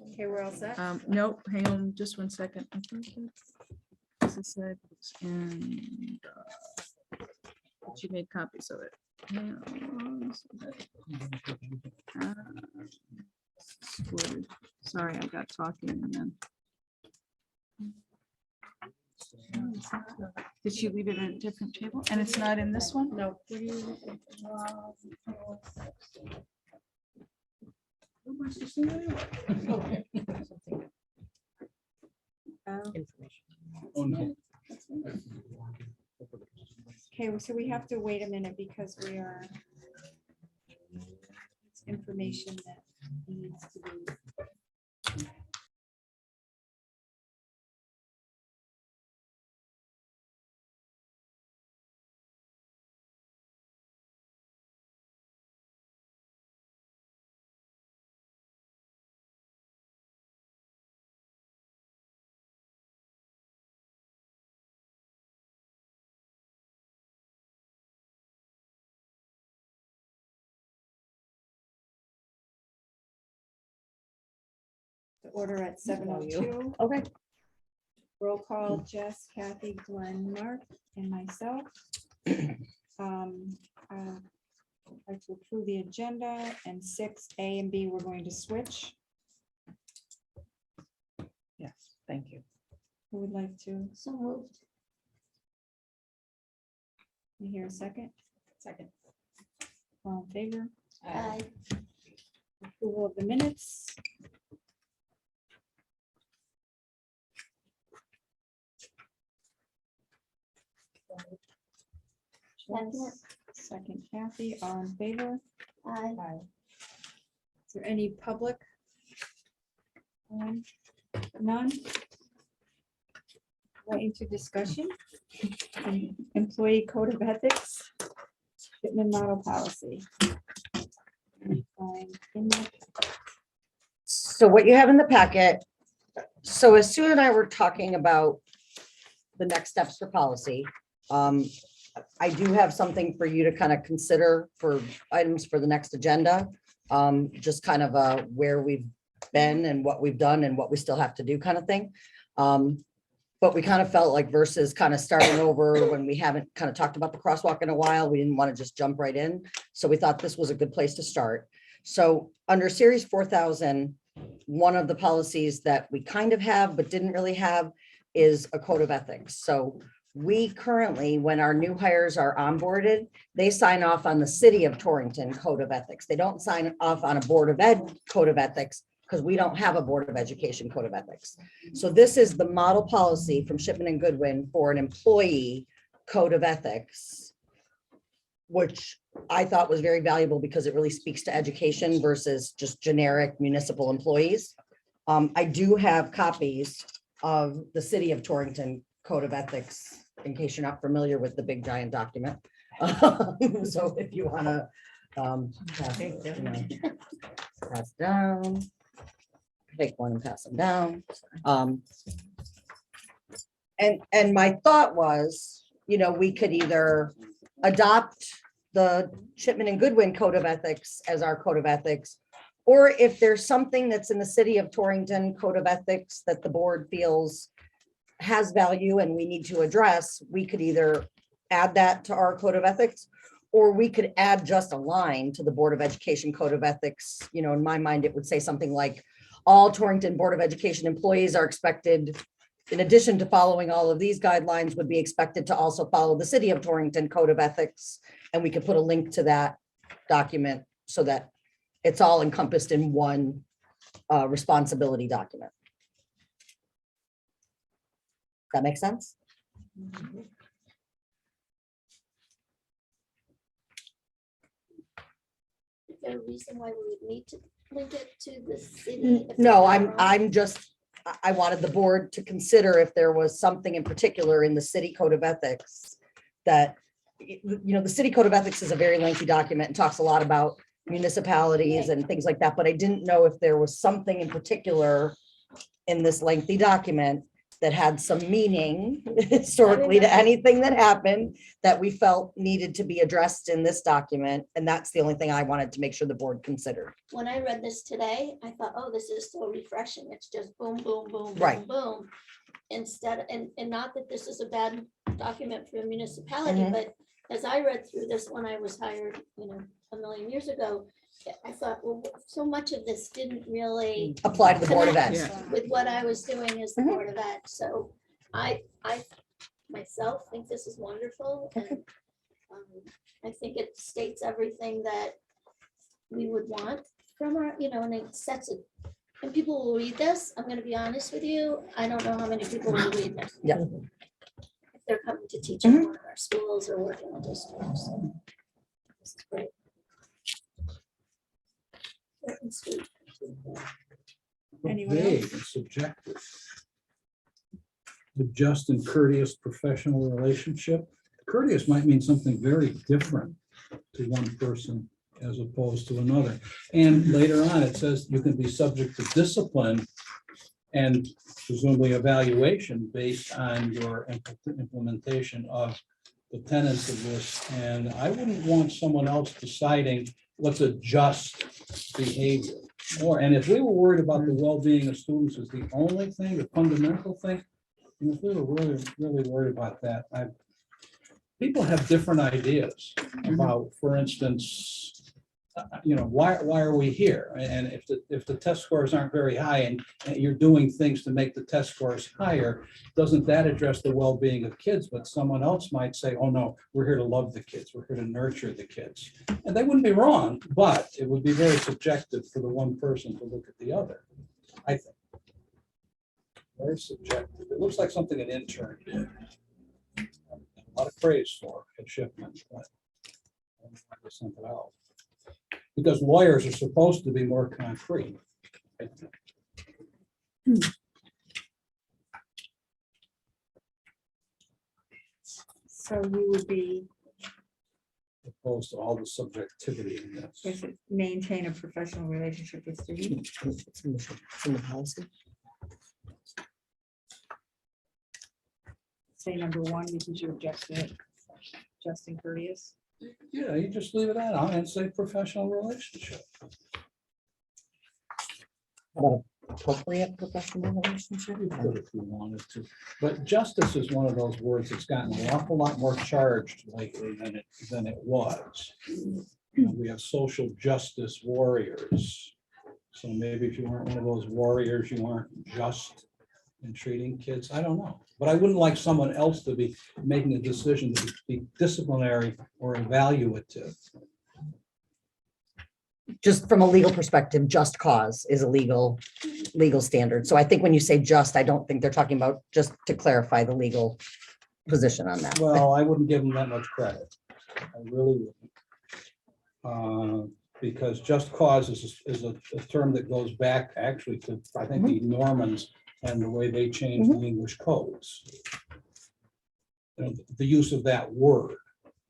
Okay, we're all set. Nope, hang on just one second. I think this is it, and but you made copies of it. Hang on, excluded. Sorry, I got talking and then. Did she leave it at a different table? And it's not in this one? No. Okay, so we have to wait a minute because we are, it's information that needs to be. The order at 7:02. Okay. Roll call, Jess, Kathy, Glenn, Mark, and myself. I'd like to approve the agenda, and 6A and B, we're going to switch. Yes, thank you. Who would like to? So moved. You hear a second? Second. All in favor? Aye. Approval of the minutes. Jess, second Kathy, all in favor? Aye. Is there any public? None? Right into discussion. Employee code of ethics. Shipment model policy. So what you have in the packet, so as Sue and I were talking about the next steps for policy, I do have something for you to kind of consider for items for the next agenda. Just kind of where we've been and what we've done and what we still have to do kind of thing. But we kind of felt like versus kind of starting over when we haven't kind of talked about the crosswalk in a while, we didn't want to just jump right in. So we thought this was a good place to start. So under series 4000, one of the policies that we kind of have, but didn't really have is a code of ethics. So we currently, when our new hires are onboarded, they sign off on the city of Torrington code of ethics. They don't sign off on a board of ed code of ethics because we don't have a board of education code of ethics. So this is the model policy from Shipman and Goodwin for an employee code of ethics, which I thought was very valuable because it really speaks to education versus just generic municipal employees. I do have copies of the city of Torrington code of ethics in case you're not familiar with the big giant document. So if you want to pass down, take one and pass them down. And my thought was, we could either adopt the Shipman and Goodwin code of ethics as our code of ethics, or if there's something that's in the city of Torrington code of ethics that the board feels has value and we need to address, we could either add that to our code of ethics, or we could add just a line to the Board of Education code of ethics. In my mind, it would say something like, all Torrington Board of Education employees are expected, in addition to following all of these guidelines, would be expected to also follow the city of Torrington code of ethics. And we could put a link to that document so that it's all encompassed in one responsibility document. That makes sense? Is there a reason why we would need to link it to the city? No, I wanted the board to consider if there was something in particular in the city code of ethics that, the city code of ethics is a very lengthy document and talks a lot about municipalities and things like that. But I didn't know if there was something in particular in this lengthy document that had some meaning historically to anything that happened that we felt needed to be addressed in this document. And that's the only thing I wanted to make sure the board considered. When I read this today, I thought, oh, this is so refreshing. It's just boom, boom, boom, boom, Right. boom. Instead, and not that this is a bad document for a municipality, Mhm. but as I read through this when I was hired, a million years ago, I thought, well, so much of this didn't really Apply to the Board of Ed. Yeah. with what I was doing as the Mhm. Board of Ed. So I myself think this is wonderful. And I think it states everything that we would want from our, and it sets it. And people will read this. I'm going to be honest with you. I don't know how many people will read this. Yeah. If they're coming to teach in one of our schools or working in districts. So this is great. Short and sweet. Anyone Vague else? and subjective. The just and courteous professional relationship. Courteous might mean something very different to one person as opposed to another. And later on, it says you can be subject to discipline and presumably evaluation based on your implementation of the tenets of this. And I wouldn't want someone else deciding what's a just behavior. And if we were worried about the well-being of students as the only thing, the fundamental thing, and if we were really worried about that, people have different ideas about, for instance, why are we here? And if the test scores aren't very high and you're doing things to make the test scores higher, doesn't that address the well-being of kids? But someone else might say, oh no, we're here to love the kids. We're here to nurture the kids. And they wouldn't be wrong, but it would be very subjective for the one person to look at the other, I think. Very subjective. It looks like something an intern did. A lot of praise for at Shipman, but I don't know why they sent it out. Because lawyers are supposed to be more concrete, I think. So you would be, Opposed to all the subjectivity in this. is it maintain a professional relationship with students? It's in the policy. Say number one, because you object to it, just and courteous. Yeah, you just leave it on and say professional relationship. Appropriate professional relationship. You could if you wanted to. But justice is one of those words that's gotten an awful lot more charged lately than it was. We have social justice warriors. So maybe if you weren't one of those warriors, you aren't just in treating kids. I don't know. But I wouldn't like someone else to be making a decision to be disciplinary or evaluative. Just from a legal perspective, just cause is a legal standard. So I think when you say just, I don't think they're talking about, just to clarify the legal position on that. Well, I wouldn't give them that much credit. I really wouldn't. Because just cause is a term that goes back actually to, I think, the Normans and the way they changed the English codes. The use of that word.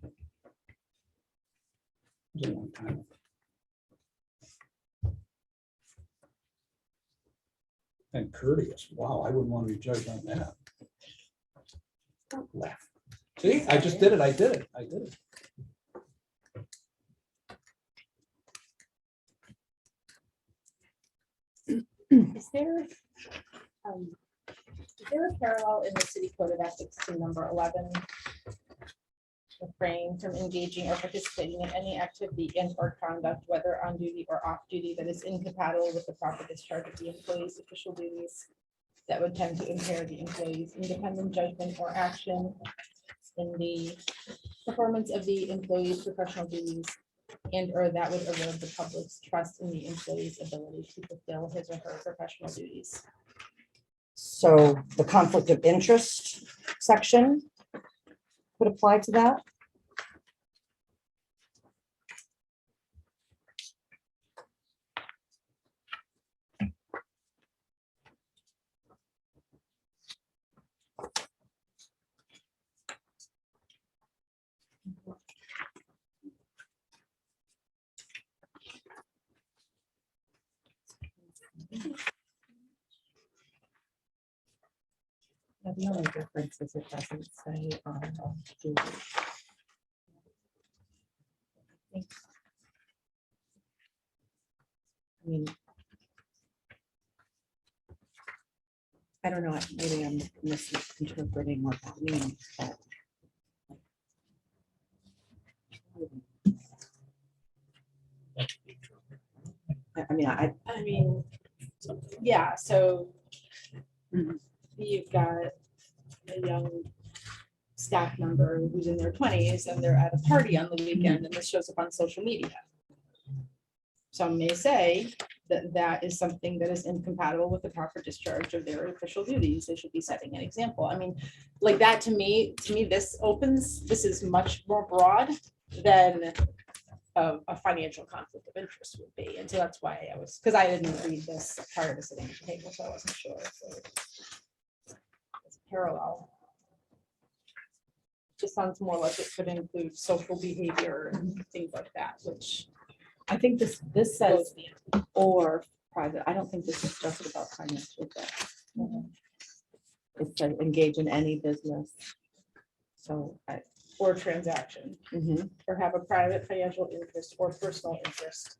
It was a long time ago. And courteous. Wow, I wouldn't want to be judged on that. Don't laugh. See, I just did it. I did it. Is there a parallel in the city code of ethics to number 11? Refrain from engaging or participating in any activity and or conduct, whether on duty or off duty, that is incompatible with the proper discharge of the employee's official duties, that would tend to impair the employee's independent judgment or action in the performance of the employee's professional duties, and or that would erode the public's trust in the employee's ability to fulfill his or her professional duties. So the conflict of interest section would apply to that. The only difference is it doesn't say on duty. I mean, I don't know, maybe I'm misinterpreting what that means, but. I mean, I mean, yeah, so you've got a young staff member who's in their 20s and they're at a party on the weekend and this shows up on social media. Some may say that that is something that is incompatible with the proper discharge of their official duties. They should be setting an example. I mean, like that to me, this is much more broad than a financial conflict of interest would be. And so that's why I was, because I didn't read this prior to sitting at the table, so I wasn't sure. So it's parallel. Just sounds more like it could include social behavior and things like that, which I think this says or private. I don't think this is just about financial debt. It says engage in any business. So or transaction, or have a private financial interest or personal interest.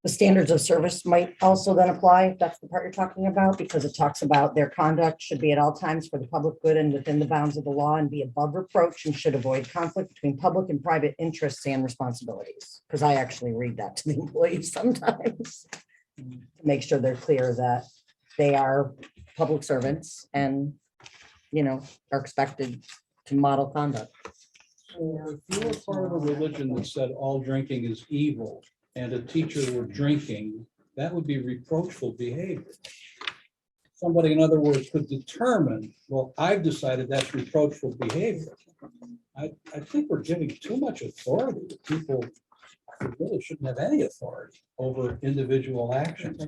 The standards of service might also then apply, if that's the part you're talking about, because it talks about their conduct should be at all times for the public good and within the bounds of the law and be above reproach and should avoid conflict between public and private interests and responsibilities. Because I actually read that to the employees sometimes to make sure they're clear that they are public servants and, you know, are expected to model conduct. Or if you were part of a religion that said all drinking is evil and a teacher were drinking, that would be reproachful behavior. Somebody, in other words, could determine, well, I've decided that's reproachful behavior. I think we're giving too much authority to people who really shouldn't have any authority over individual actions.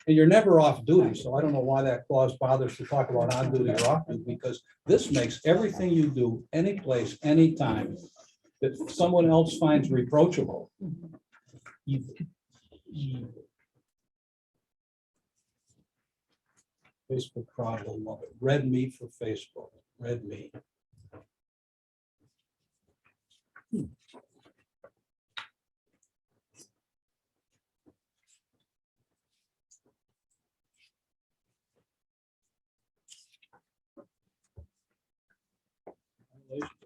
And you're never off duty, so I don't know why that clause bothers to talk about on duty or off duty, because this makes everything you do, any place, anytime, that someone else finds reproachable. Facebook crowd will love it. Red meat for Facebook, red meat.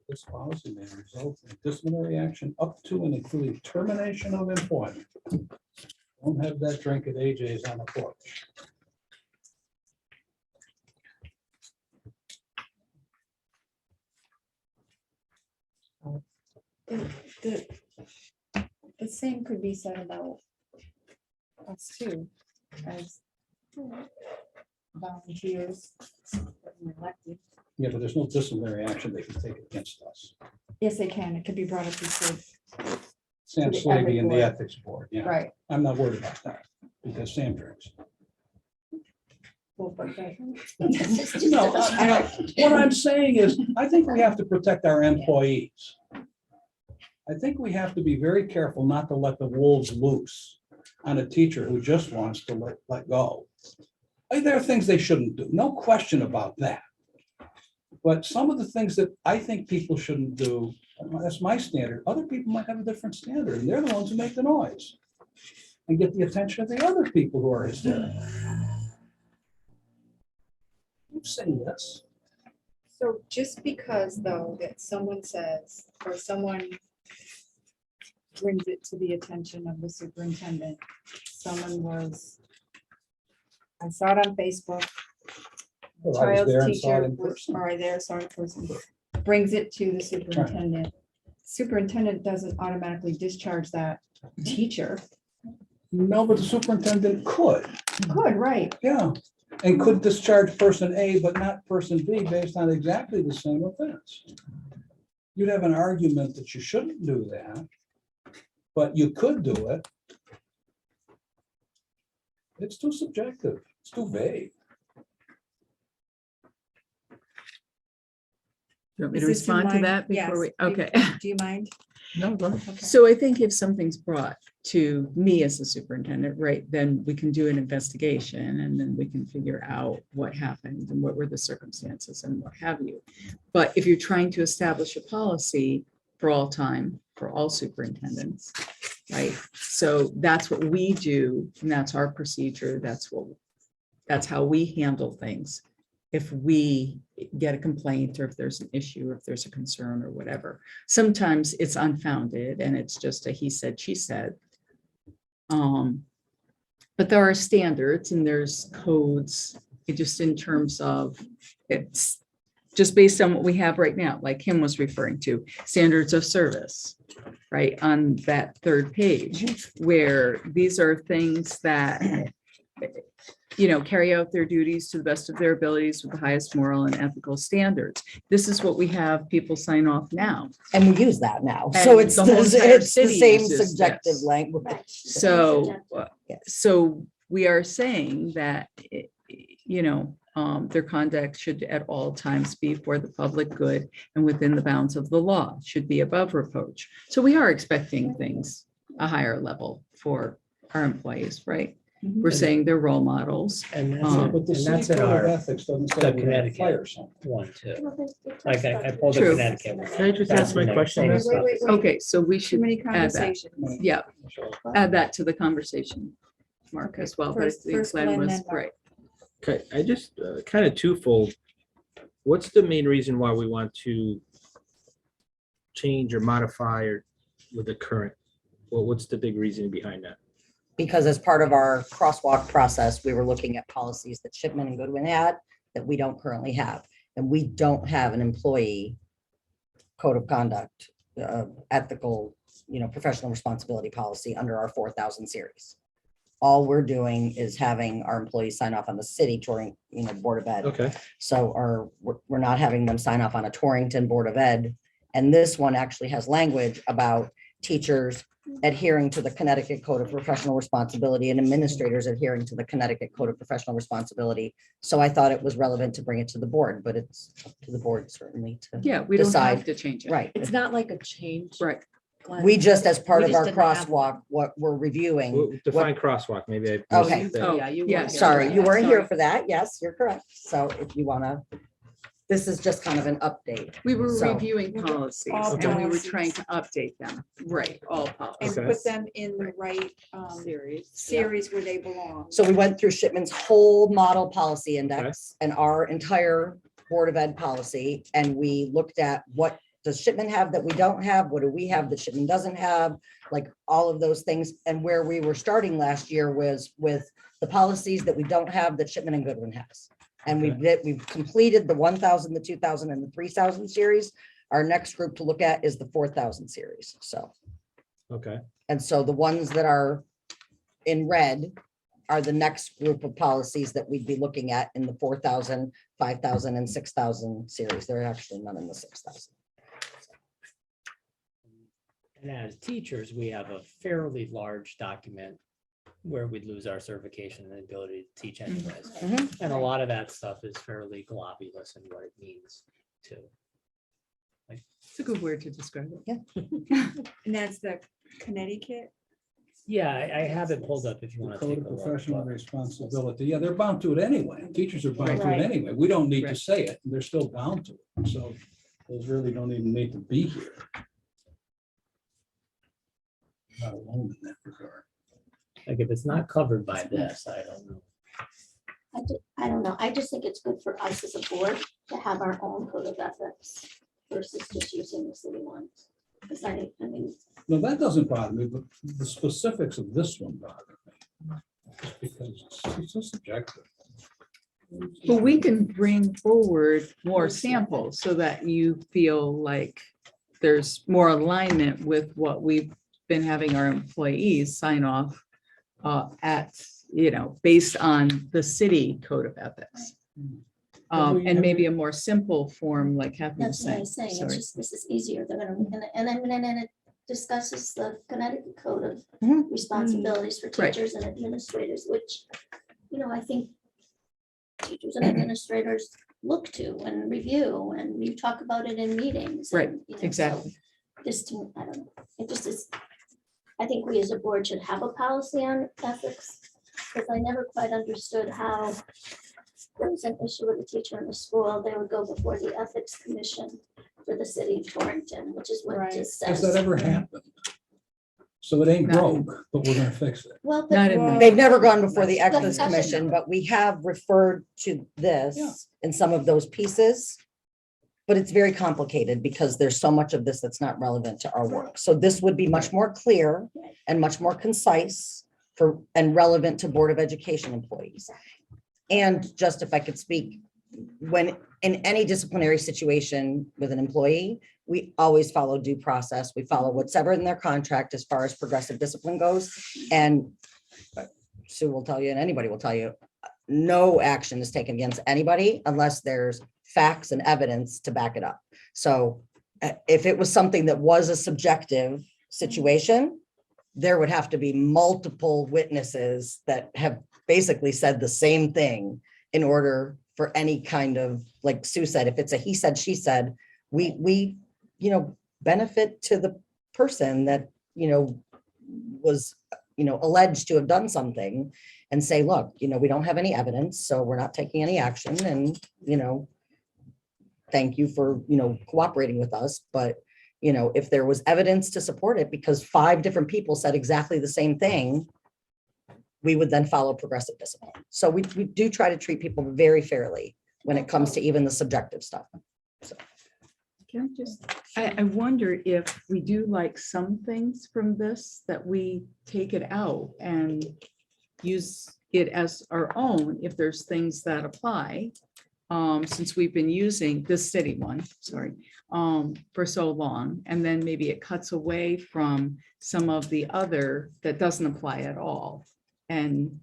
This policy may result in disciplinary action up to and including termination of employment. Don't have that drink at AJ's on the porch. The same could be said about us too, as volunteers. Elected. Yeah, but there's no disciplinary action they can take against us. Yes, they can. It could be brought up before. Sam the Slavy and the ethic ethics board, yeah. Right. I'm not worried about that because Sam drinks. Well, but that- No, I don't, what I'm saying is, I think we have to protect our employees. I think we have to be very careful not to let the wolves loose on a teacher who just wants to let go. There are things they shouldn't do, no question about that. But some of the things that I think people shouldn't do, that's my standard. Other people might have a different standard, and they're the ones who make the noise and get the attention of the other people who are hysterical. You've seen this. so just because though that someone says, or someone brings it to the attention of the superintendent, I saw it on Facebook. Well, I was Child's there and saw it teacher in was, person. or I there saw it in person, brings it to the superintendent. Superintendent doesn't automatically discharge that teacher. No, but the superintendent could, Could, right? yeah, and could discharge person A, but not person B based on exactly the same offense. You'd have an argument that you shouldn't do that, but you could do it. It's too subjective, it's too vague. You want me Is to this in respond to line? that before we, Yes. Do- okay. Do you mind? No, go ahead. Okay. So I think if something's brought to me as a superintendent, right, then we can do an investigation and then we can figure out what happened and what were the circumstances and what have you. But if you're trying to establish a policy for all time, for all superintendents, right? So that's what we do and that's our procedure. That's how we handle things. If we get a complaint or if there's an issue, or if there's a concern or whatever. Sometimes it's unfounded and it's just a he said, she said. But there are standards and there's codes, just in terms of, it's just based on what we have right now, like Kim was referring to, standards of service, right, on that third page, where these are things that, you know, carry out their duties to the best of their abilities with the highest moral and ethical standards. This is what we have people sign off now. And we use that now. So And it's, the whole entire it's the city same uses subjective this. language. Right. So, Yes. so we are saying that, you know, their conduct should at all times be for the public good and within the bounds of the law, should be above reproach. So we are expecting things a higher level for our employees, right? We're saying they're role models. And that's, Um, But the and city that's in code of our, ethics doesn't the say we have to Connecticut fire someone. one too. Well, they talk Like I about pulled the True. Connecticut. one. Can I just That's ask my in there. question? Same Wait, stuff. wait, wait. Okay, so we Too should many add that. conversations. Yeah, So, add that to the conversation, Mark, as well. But I First- think first Glenn Glenn, was then Mark. right. Okay, I just kind of twofold. What's the main reason why we want to change or modify or with the current? Well, what's the big reason behind that? Because as part of our crosswalk process, we were looking at policies that Shipman and Goodwin had that we don't currently have. And we don't have an employee code of conduct, ethical, you know, professional responsibility policy under our 4,000 series. All we're doing is having our employees sign off on the city touring, you know, Board of Ed. Okay, So we're not having them sign off on a Torrington Board of Ed. And this one actually has language about teachers adhering to the Connecticut Code of Professional Responsibility and administrators adhering to the Connecticut Code of Professional Responsibility. So I thought it was relevant to bring it to the board, but it's up to the board certainly to. Yeah, we don't have Decide. to change it. Right. It's not like a change. Right. Glenn. We just, as part We of just our didn't have crosswalk, what we're reviewing. Well, define crosswalk, maybe I. missed Okay. that. Oh, Yeah, you yeah, weren't here. Sorry, you weren't here Sorry. for that. Yes, you're correct. So if you want to, this is just kind of an update. We were So- reviewing policies All and we were policies. trying to update them. Right, all And policies. Okay. put them in the right Series. series where they belong. So we went through Shipman's whole model policy index and our entire Board of Ed policy. And we looked at what does Shipman have that we don't have? What do we have that Shipman doesn't have? Like all of those things. And where we were starting last year was with the policies that we don't have that Shipman and Goodwin has. And we've completed the 1,000, the 2,000 and the 3,000 series. Our next group to look at is the 4,000 series. So, Okay, and so the ones that are in red are the next group of policies that we'd be looking at in the 4,000, 5,000 and 6,000 series. There are actually none in the 6,000. And as teachers, we have a fairly large document where we'd lose our certification and ability to teach anyways. Mhm. And a lot of that stuff is fairly globulous in what it means too. It's a good word to describe it. And that's the Connecticut. Yeah, I have it pulled up if you want to Code take of a look. professional but- responsibility. Yeah, they're bound to it anyway. Teachers are bound to Right. it anyway. We don't need to Right. say it. They're still bound to it. So those really don't even need to be here. Not alone in that regard. Like if it's not covered by this, I don't know. I don't know. I just think it's good for us as a board to have our own code of ethics versus just using the city ones. Because I mean, No, that doesn't bother me, but the specifics of this one bother me. Just because it's so subjective. But we can bring forward more samples so that you feel like there's more alignment with what we've been having our employees sign off at, you know, based on the city code of ethics. And maybe a more simple form like Kathy was that's what saying. I'm saying. It's Sorry. just, this is easier. They're gonna, and then it discusses the Connecticut Code of Mhm. Responsibilities for Right. teachers and administrators, which, you know, I think teachers and administrators look to and review, and you talk about it in meetings. Right, and, you know, so exactly. Just, I don't know, it just is, I think we as a board should have a policy on ethics, because I never quite understood how there was an issue with a teacher in the school, they would go before the ethics commission for the city of Torrington, which is what Right. it just Has says. that ever happened? So it ain't Not in- broke, but we're gonna fix it. Well, Not in Well, my. They've never gone before the That's ethics happened. commission, but we have referred to Yeah. this in some of those pieces. But it's very complicated because there's so much of this that's not relevant to our work. So this would be much more clear and much more concise and relevant to Board of Education employees. And just if I could speak, when in any disciplinary situation with an employee, we always follow due process. We follow whatever in their contract as far as progressive discipline goes. And Sue will tell you, and anybody will tell you, no action is taken against anybody unless there's facts and evidence to back it up. So if it was something that was a subjective situation, there would have to be multiple witnesses that have basically said the same thing in order for any kind of, like Sue said, if it's a he said, she said, we benefit to the person that, was, alleged to have done something and say, look, we don't have any evidence, so we're not taking any action and, thank you for, cooperating with us. But, if there was evidence to support it because 5 different people said exactly the same thing, we would then follow progressive discipline. So we do try to treat people very fairly when it comes to even the subjective stuff. Can I just, I wonder if we do like some things from this, that we take it out and use it as our own, if there's things that apply. Since we've been using this city one, sorry, for so long, and then maybe it cuts away from some of the other that doesn't apply at all and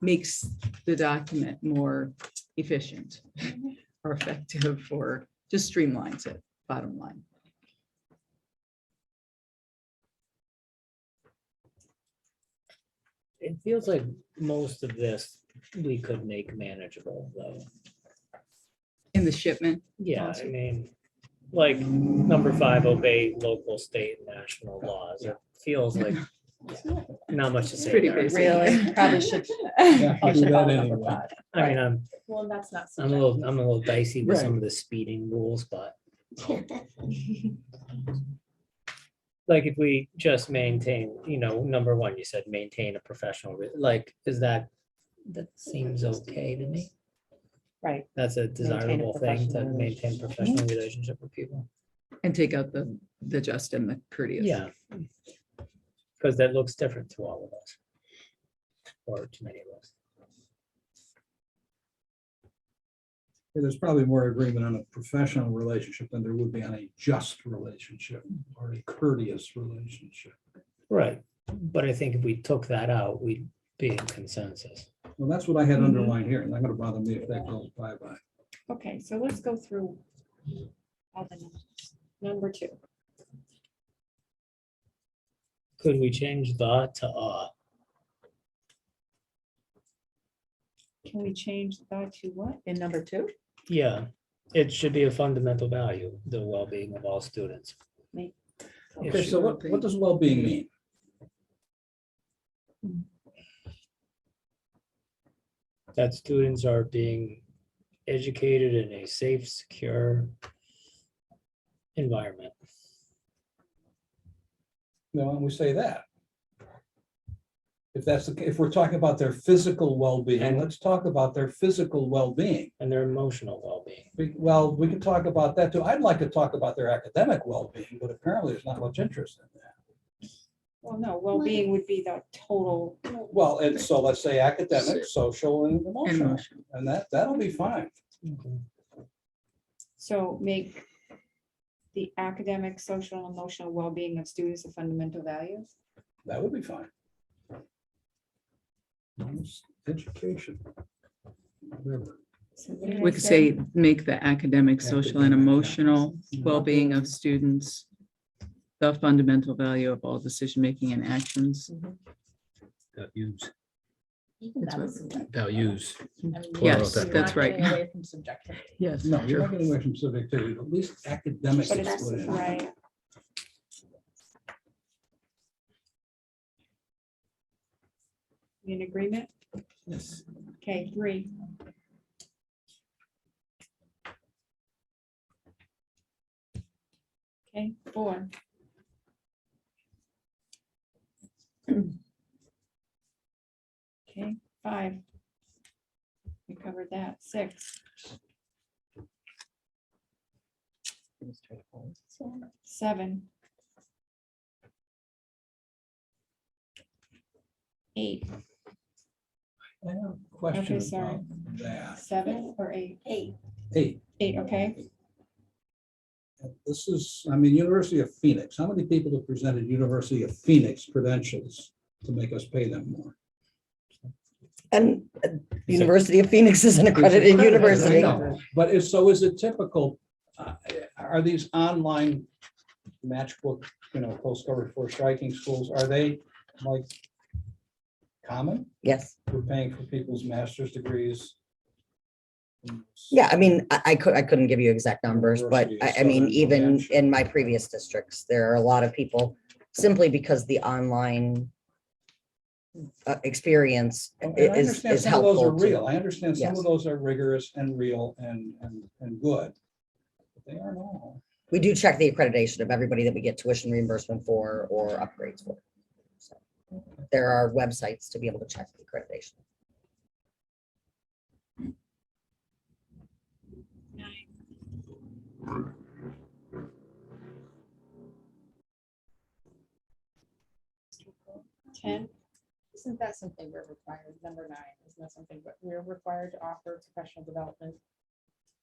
makes the document more efficient or effective, or just streamlines it, bottom line. It feels like most of this we could make manageable, though. In the shipment, Yeah, I Also. mean, like number 5, obey local, state, and national laws. It feels like not much to say pretty there. basic. Really, probably should. Yeah, Oh, you do should that follow number anyway. 5. I mean, I'm Well, that's not. I'm a little dicey with some Right. of the speeding rules, but like if we just maintain, number 1, you said maintain a professional, that seems okay to me. Right. That's a desirable thing, to professional maintain professional relationship with people. and take out the just and the courteous. Yeah. Because that looks different to all of us. Or to many of us. Yeah, there's probably more agreement on a professional relationship than there would be on a just relationship or a courteous relationship. Right. But I think if we took that out, we'd be in consensus. Well, that's what I had underlined here, and not gonna bother me if that goes bye-bye. Okay, so let's go through all the numbers. Number 2. Could we change the to Can we change that to what? In number 2? Yeah, it should be a fundamental value, the well-being of all students. It Okay, should- so what does well-being mean? That students are being educated in a safe, secure environment. No, and we say that. If we're talking about their physical well-being, let's talk about their physical well-being. And their emotional well-being. Well, we can talk about that too. I'd like to talk about their academic well-being, but apparently there's not much interest in that. Well, no, well-being would be the total. Well, and so let's say academic, social, and emotional, Emotional. and that'll be fine. So make the academic, social, and emotional well-being of students a fundamental value. That would be fine. Education. Whatever. So what did I We could say, make the academic, social, and Academic, yeah. emotional well-being of students the fundamental value of all decision-making and actions. Got used. Even That's that what- is subjective. Values. I mean, Yes, you're that's not right. getting away from subjectivity. Yes. No, you're not true. getting away from subjectivity, at least academic. But it's, is put in. right. We in agreement? Yes. Okay, 3. Okay, 4. Okay, 5. We covered that. 6, 7. 8, I have a question Okay, sorry. about that. 7 or 8? 8. 8. 8, okay. This is, I mean, University of Phoenix. How many people have presented University of Phoenix credentials to make us pay them more? And University of Phoenix is an accredited I university. know, but so is it typical, are these online matchbook, post-cover for striking schools, are they like common? Yes. We're paying for people's master's degrees. Yeah, I mean, I couldn't give you exact numbers, but University of I mean, Southern even New Hampshire. in my previous districts, there are a lot of people simply because the online experience And I is understand some of those are helpful. real. to- I understand some Yes. of those are rigorous and real and good. But they aren't all. We do check the accreditation of everybody that we get tuition reimbursement for or upgrades for. So, there are websites to be able to check the accreditation. 10. Isn't that something we're required, number 9, isn't that something that we're required to offer professional development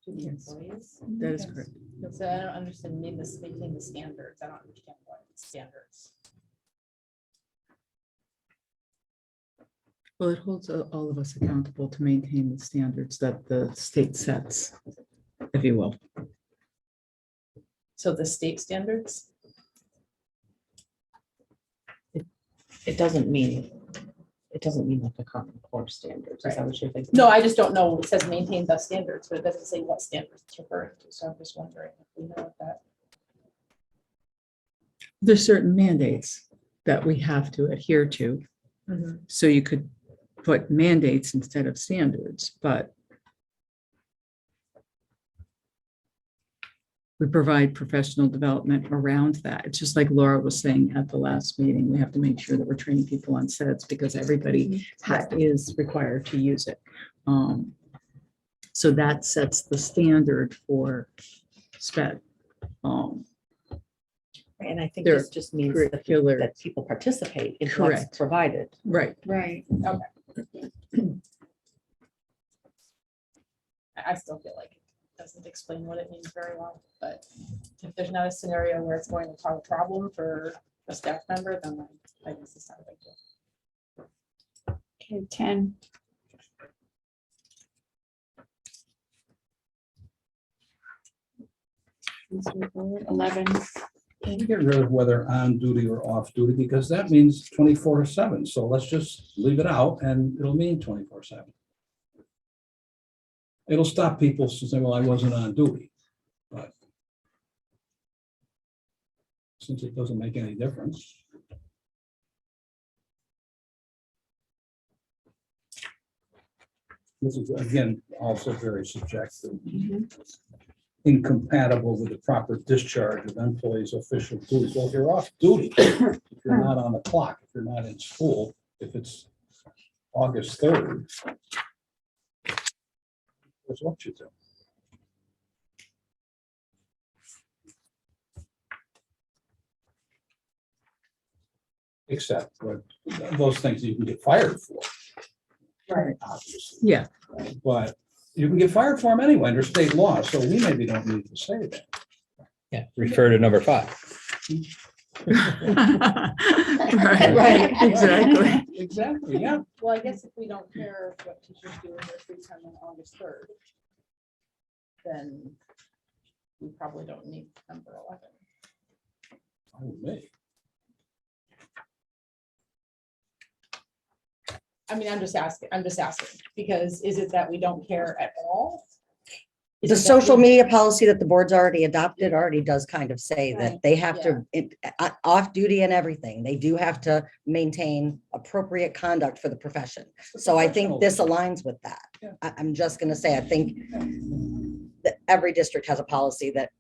to the Yes. employees? That is Yes. correct. So I don't understand, maintain the standards, I don't understand what standards. Well, it holds all of us accountable to maintain the standards that the state sets, if you will. So the state standards? It doesn't mean like the Common Core standards. Is that what you're thinking? No, I just don't know, it says maintain the standards, but it doesn't say what standards it's referring to, so I'm just wondering if we know what that. There's certain mandates that we have to adhere to. So you could put mandates instead of standards, but we provide professional development around that. It's just like Laura was saying at the last meeting, we have to make sure that we're training people on sets because everybody is required to use it. So that sets the standard for SPED. And I think They're this just means that curricular. that people participate in what's Correct. provided. Right. Right. I still feel like it doesn't explain what it means very well, but if there's not a scenario where it's going to cause a problem for a staff member, then I guess it's not a big deal. Okay, 10. Let's move forward. 11. Get rid of whether on duty or off duty, because that means 24/7. So let's just leave it out and it'll mean 24/7. It'll stop people from saying, well, I wasn't on duty. But since it doesn't make any difference. This is, again, also very subjective. Incompatible with the proper discharge of employees' official duties. Well, if you're off duty, if you're not on the clock, if you're not in school, if it's August 3rd, that's what you do. Except for those things you can get fired for. Right. Obviously. Yeah. But you can get fired for them anyway under state law, so we maybe don't need to say that. Yeah, refer to number 5. Right, exactly. Exactly, yeah. Well, I guess if we don't care what teachers do in their free time on August 3rd, then we probably don't need number 11. Oh, me. I mean, I'm just asking, because is it that we don't care at all? Is The it that social we- media policy that the board's already adopted already does kind of say that Right, they have to, off duty and everything, they do have to maintain appropriate conduct for the profession. So I think this aligns with that. Yeah. I'm just gonna say, I think that every district has a policy that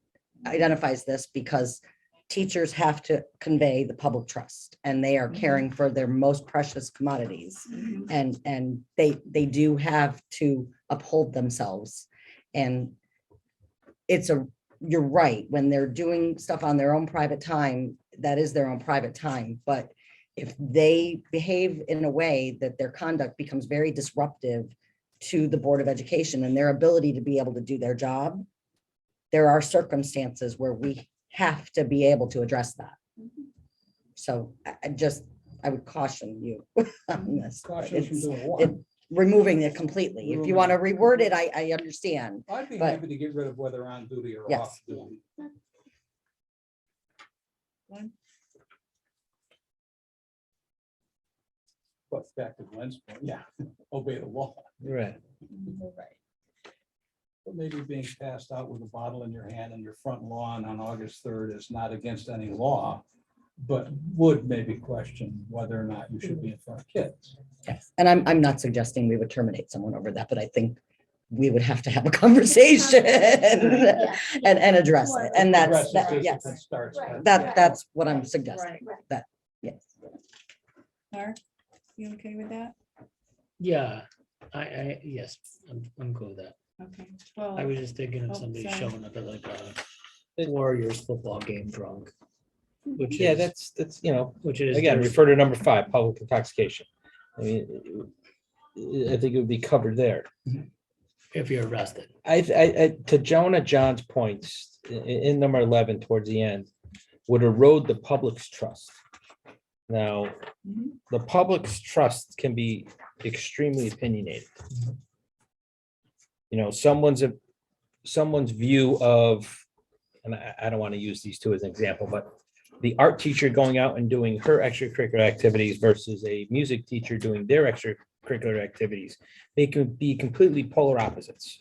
identifies this because teachers have to convey the public trust and they are caring for their most precious commodities. And they do have to uphold themselves. And you're right, when they're doing stuff on their own private time, that is their own private time. But if they behave in a way that their conduct becomes very disruptive to the Board of Education and their ability to be able to do their job, there are circumstances where we have to be able to address that. So I would caution you on this. Caution from It's- doing it- what? Removing it completely. If you want to reword it, I understand. I'd be but- happy to get rid of whether on duty or Yes. off duty. But back to Glenn's point, yeah, obey the law. Right. But maybe being passed out with a bottle in your hand on your front lawn on August 3rd is not against any law, but would maybe question whether or not you should be in front of kids. Yes. And I'm not suggesting we would terminate someone over that, but I think we would have to have a conversation Yeah, and address it. And that's, Progressive that, yes, discipline starts Right. with- that's what I'm suggesting. Right. Yes. Mark, you okay with that? Yeah, yes, I'm cool with that. Okay, I well, was just thinking Oh, of somebody sorry. showing up at like a Warriors football game drunk. Which Yeah, is, that's, you know, which is. again, their- refer to number 5, public intoxication. I mean, I think it would be covered there. If you're arrested. To John's points, in number 11 towards the end, would erode the public's trust. Now, the public's trust can be extremely opinionated. You know, someone's view of, and I don't want to use these two as an example, but the art teacher going out and doing her extracurricular activities versus a music teacher doing their extracurricular activities, they can be completely polar opposites.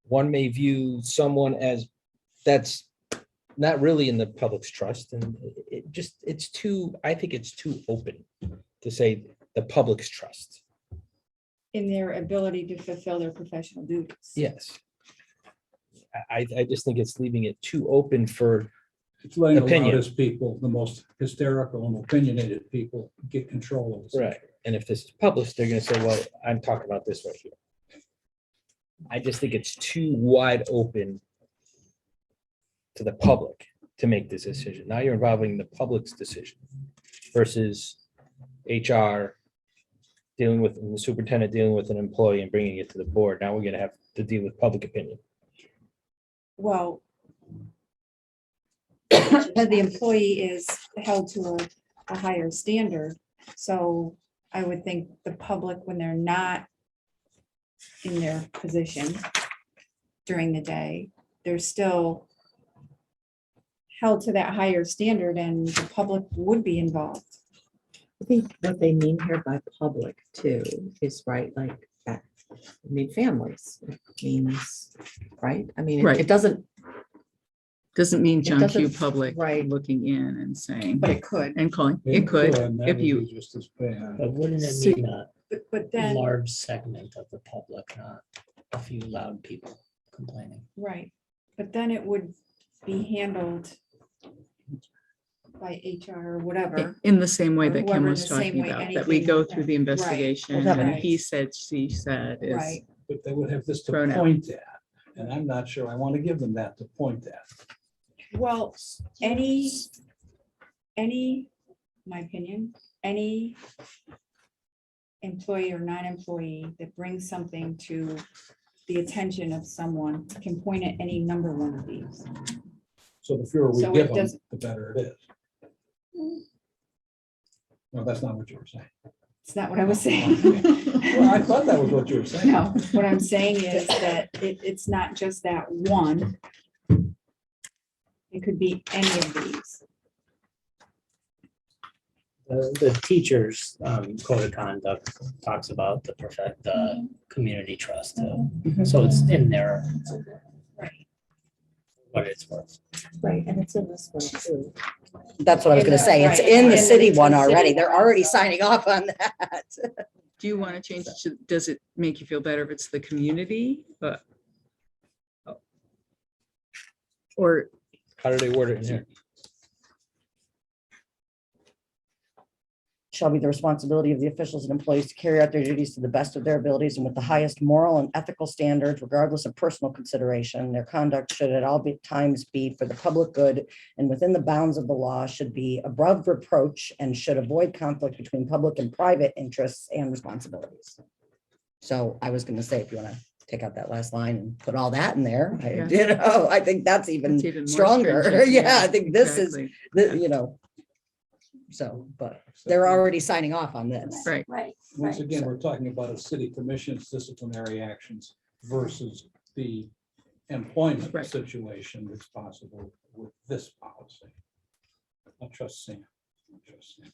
One may view someone as that's not really in the public's trust, and I think it's too open to say the public's trust. in their ability to fulfill their professional duties. Yes. I just think it's leaving it too open for, It's letting the Opinion. loudest people, the most hysterical and opinionated people get control of the situation. right, and if this is published, they're gonna say, well, I'm talking about this right here. I just think it's too wide open to the public to make this decision. Now you're involving the public's decision versus HR dealing with, and the superintendent dealing with an employee and bringing it to the board. Now we're gonna have to deal with public opinion. Well, the employee is held to a higher standard. So I would think the public, when they're not in their position during the day, they're still held to that higher standard and the public would be involved. I think what they mean here by public too is right, like that. I mean, families, it means, right? I mean, Right. it doesn't, Doesn't mean John Q. doesn't- Public right. looking in and saying, But it could, and calling, it could, and that if would be you, Just as bad. But wouldn't it See- mean a but then, large segment of the public, not a few loud people complaining? right, but then it would be handled by HR or whatever. in the same way Or that Kim whoever in was the same talking way, about, that we anything- go through the investigation Well, and right. he said, she said is, Right, But they would have this to Thrown out. point at, and I'm not sure I want to give them that to point at. well, my opinion, any employee or non-employee that brings something to the attention of someone can point at any number one of these. So the fewer we So it give them, doesn't- the better it is. No, that's not what you were saying. It's not what I was saying. Well, I thought that was what you were saying. No, what I'm saying is that it's not just that one. It could be any of these. The teachers' code of conduct talks about the community trust. So it's in there. What it's worth. Right, and it's in this one too. That's what I was gonna say. It's Right. in the And city it's one the city already. They're one, already so- signing off on that. Do you want to change, does it make you feel better if it's the community? Or, How do they word it in here? Shall be the responsibility of the officials and employees to carry out their duties to the best of their abilities and with the highest moral and ethical standards, regardless of personal consideration. Their conduct should at all times be for the public good and within the bounds of the law, should be above reproach and should avoid conflict between public and private interests and responsibilities. So I was going to say, if you want to take out that last line and put all that in there, I think that's even It's even more stronger. stringent, Yeah, yeah, I think this is, exactly. So, but they're already signing off on this. Right. Right, Once right. again, we're talking about a city commission's disciplinary actions versus the employment Right. situation that's possible with this policy. I trust Sam. I trust Sam.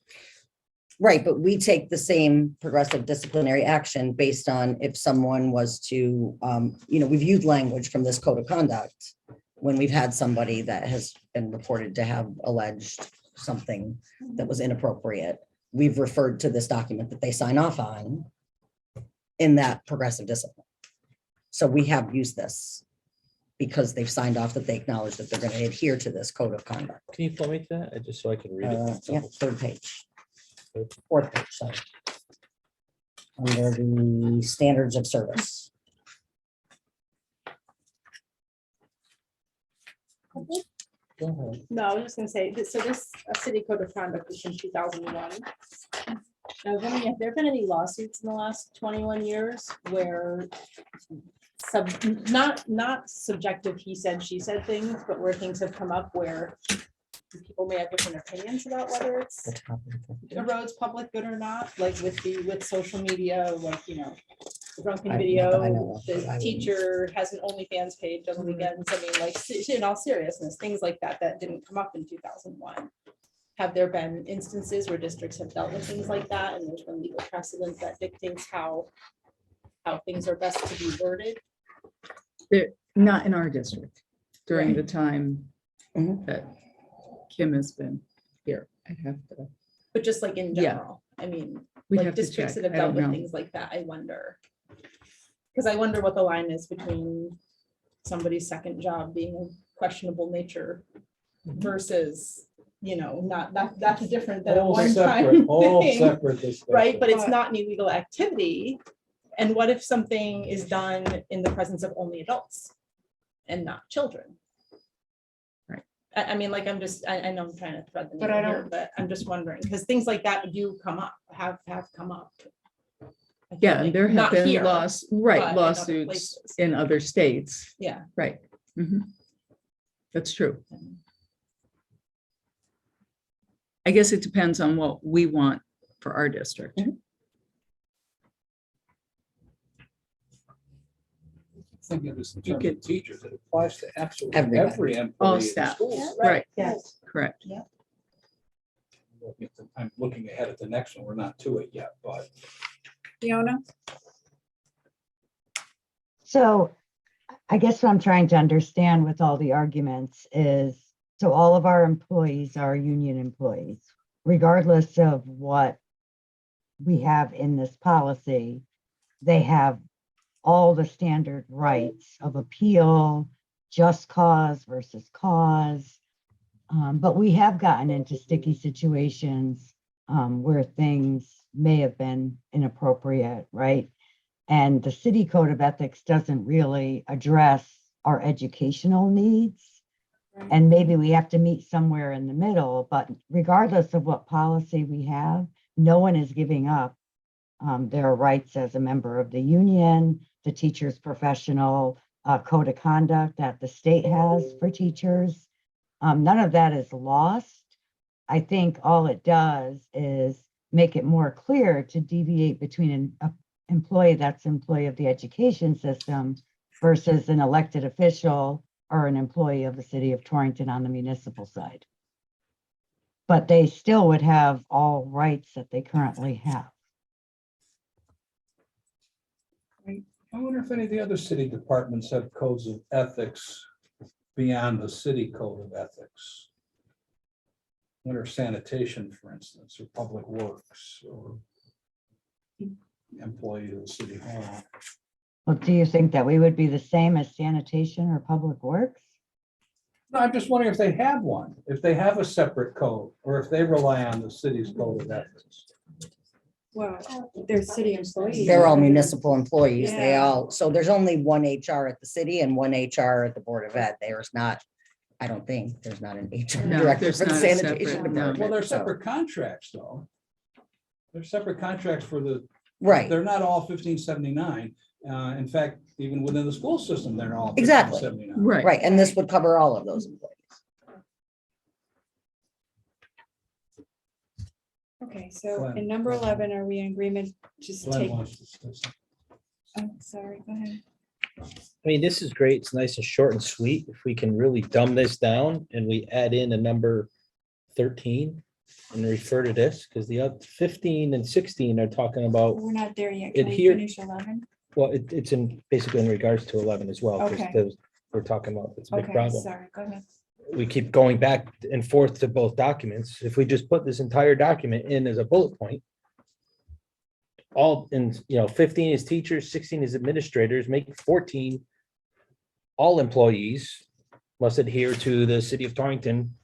Right, but we take the same progressive disciplinary action based on if someone was to, we've used language from this code of conduct when we've had somebody that has been reported to have alleged something that was inappropriate. We've referred to this document that they sign off on in that progressive discipline. So we have used this because they've signed off that they acknowledge that they're going to adhere to this code of conduct. Can you pull me to that? Just so I can read it. Yeah, third page. Fourth page, sorry. Under the standards of service. Go ahead. No, I was just gonna say, so this city code of conduct is from 2001. I was wondering if there have been any lawsuits in the last 21 years where not subjective he said, she said things, but where things have come up where people may have different opinions about whether it's The top of the- erodes public good or not, like with social media, like, the drunken I video, know, but I the wouldn't. teacher has an OnlyFans page on the weekends. I mean, like, in all seriousness, things like that didn't come up in 2001. Have there been instances where districts have dealt with things like that and there's been legal precedent that dictates how things are best to be worded? Not in our district during the time Mhm. that Kim has been here. I'd have to, But just like in Yeah. general, I mean, we'd like have to districts check. that have I dealt don't with know. things like that, I wonder. Because I wonder what the line is between somebody's second job being of questionable nature versus, not that's different than a All one-time separate, all thing, separate discussion. right? But it's But- not an illegal activity. And what if something is done in the presence of only adults and not children? Right. I mean, like, I know I'm trying to thread the But needle I here, don't- but I'm just wondering, because things like that do come up, have come up. I feel Yeah, like and there have not been here, but in other lawsuits places. in other states. Yeah. Right. Mhm. That's true. I guess it depends on what we want for our district. Think of this in You terms could- of teachers, it applies to absolutely Everybody. every employee. All in the staff. schools. Right, Yes. correct. I'm looking ahead at the next one. We're not to it yet, but Fiona? So I guess what I'm trying to understand with all the arguments is, so all of our employees are union employees, regardless of what we have in this policy, they have all the standard rights of appeal, just cause versus cause. But we have gotten into sticky situations where things may have been inappropriate, right? And the city code of ethics doesn't really address our educational needs. And maybe we have to meet somewhere in the middle, but regardless of what policy we have, no one is giving up their rights as a member of the union, the teacher's professional code of conduct that the state has for teachers. None of that is lost. I think all it does is make it more clear to deviate between an employee that's employee of the education system versus an elected official or an employee of the city of Torrington on the municipal side. but they still would have all rights that they currently have. I wonder if any of the other city departments have codes of ethics beyond the city code of ethics. Wonder if sanitation, for instance, or public works, or employee of the city hall. Well, do you think that we would be the same as sanitation or public works? No, I'm just wondering if they have one, if they have a separate code, or if they rely on the city's code of ethics. Well, they're city employees. They're all municipal employees. They Yeah. all, so there's only one HR at the city and one HR at the Board of Ed. There's not, I don't think, there's not an HR No, director there's for the not a sanitation separate, no. department. Well, they're so- separate contracts, though. They're separate contracts for the, Right, they're not all 1579. In fact, even within the school system, they're all Exactly. 1579. Right. right. And this would cover all of those employees. Okay, so Glenn. in number 11, are we in agreement? Just Glenn take, wants to say something. oh, sorry, go ahead. I mean, this is great. It's nice and short and sweet. If we can really dumb this down and we add in a number 13 and refer to this, because the other 15 and 16 are talking about, We're not there yet. Can we Adhere- finish 11? well, it's in basically in regards to 11 as well. 'cause Okay. those we're talking about, it's a big Okay, problem. sorry, go ahead. We keep going back and forth to both documents. If we just put this entire document in as a bullet point, all in, 15 is teachers, 16 is administrators, make 14 all employees must adhere to the City of Torrington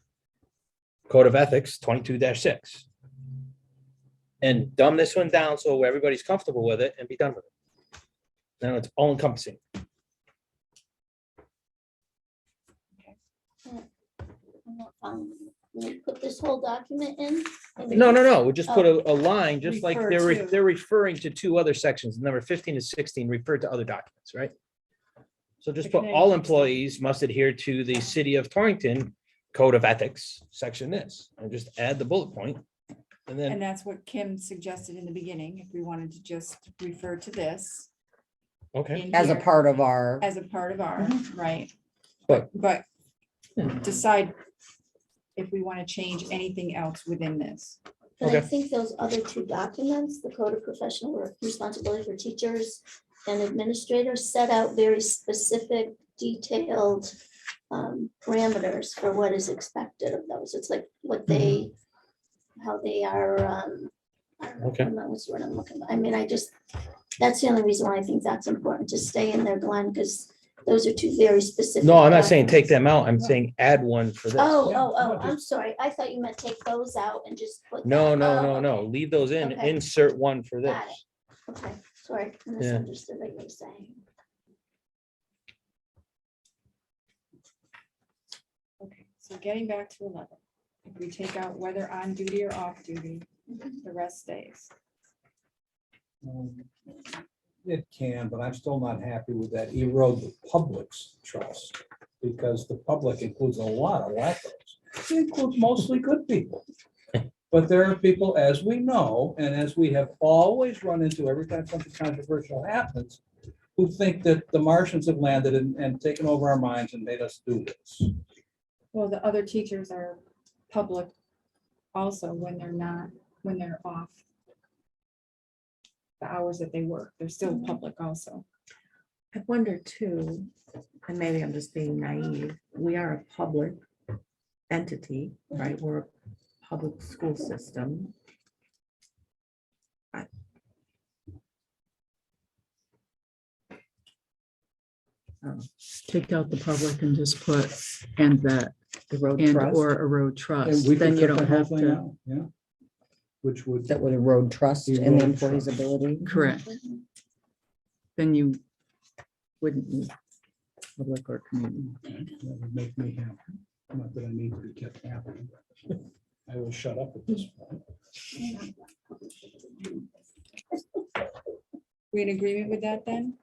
Code of Ethics 22-6. And dumb this one down so everybody's comfortable with it and be done with it. Now it's all encompassing. I'm not following. We put this whole document in? No. We just put a line, just like Refer to. they're referring to two other sections. Number 15 and 16 refer to other documents, right? So just put all employees must adhere to the City of Torrington Code of Ethics, section this, and just add the bullet point. And And then, that's what Kim suggested in the beginning, if we wanted to just refer to this. okay, in As a here part of our, As a part of our, right? But- But decide if we want to change anything else within this. But I Okay. think those other two documents, the Code of Professional Responsibility for Teachers and Administrators, set out very specific, detailed parameters for what is expected of those. It's like what they, how they are, I don't know, Okay. I don't know what's the word I'm looking for. I mean, that's the only reason why I think that's important to stay in there, Glenn, because those are two very specific. no, I'm not saying take documents. them out. I'm saying add one for this. Oh, Yeah, no, I'm sorry. I thought you meant take those out and just put. No, that- no, oh, no, no. okay. Leave those in, Okay. insert one for this. Got it. Okay, sorry, I misunderstood what you were saying. Okay, so getting back to 11, if we take out whether on duty or off duty, the rest stays. It can, but I'm still not happy with that erode the public's trust, because the public includes a lot of wackos. It includes mostly good people. But there are people, as we know, and as we have always run into every time something controversial happens, who think that the Martians have landed and taken over our minds and made us do this. Well, the other teachers are public also when they're off the hours that they work. They're still public also. I wonder too, and maybe I'm just being naive, we are a public entity, right? We're a public school system. Take out the public and just put, and that, road and trust, or erode And trust, we could then you cut don't the whole have thing to, out, yeah. Which would, that would erode trust in the Erode employee's trust. ability. correct. Then you wouldn't need public or community. that would make me happy. Not that I need to be kept happy. but I will shut up at this point. We in agreement with that then?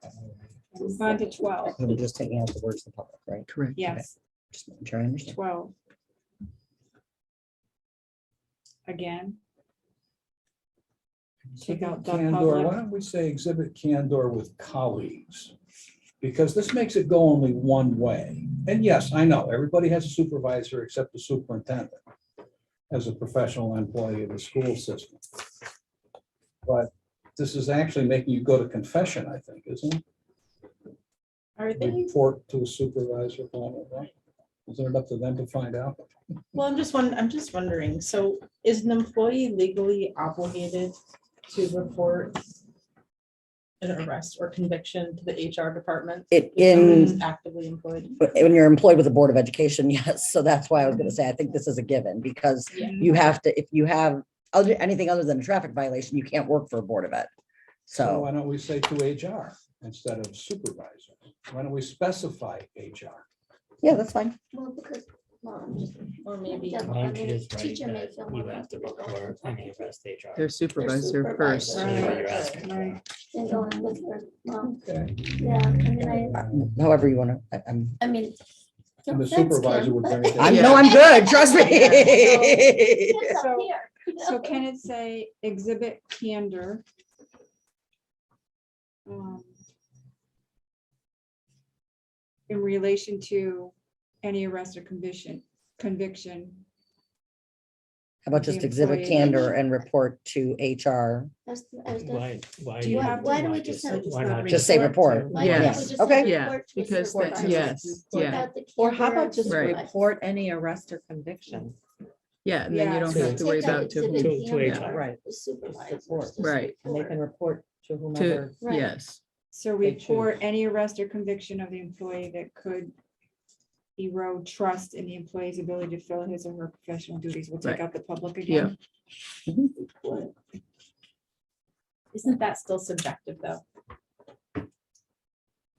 Move on to 12. We're just taking out the words the public, right? Correct. Yes, Just making sure I understand. 12. Again. Take out the Candor, public. why don't we say exhibit candor with colleagues? Because this makes it go only one way. And yes, I know, everybody has a supervisor except the superintendent. as a professional employee of the school system. But this is actually making you go to confession, I think, isn't it? Are they? Report to a supervisor, blah, blah, blah. Isn't it up to them to find out? Well, I'm just wondering, so is an employee legally obligated to report an arrest or conviction to the HR department? It If somebody's in, actively employed? when you're employed with the Board of Education, yes. So that's why I was gonna say, I think this is a given, because Yeah. you have to, if you have anything other than a traffic violation, you can't work for a Board of Ed. So So, why don't we say to HR instead of supervisor? Why don't we specify HR? yeah, that's fine. Well, because, well, I'm just. Or maybe, Yeah, Why I don't you mean, just write teacher may that feel more you have to comfortable going report to any arrest HR? Their supervisor first. supervisor. That's what you're asking for. Right. than going with her. Well, Okay. yeah, I mean, However you want to, I'm, I mean. no And the offense, supervisor Kim, would but- bring it I'm, down. no, I'm good, trust me. Kim's up So- here, you So know? can it say exhibit candor? In relation to any arrest or conviction. How about just exhibit employee. candor and report to HR? I was gonna- Why? Do you have Why to- do we just have? Why not Just say report. Why can't we Yes. just say Okay. Yeah, report to a because that, supervisor yes, yeah, without the Or how candor about of just Right. supervisor? report any arrest or conviction? yeah, and then you Yeah, don't so have to worry Take out about to exhibit whom, To candor, HR. Right. the supervisor, Report. just Right. And they can report to to, whomever. Right. yes, So They report choose. any arrest or conviction of the employee that could erode trust in the employee's ability to fill his or her professional duties. We'll take Right. out the public Yeah. again. isn't that still subjective though?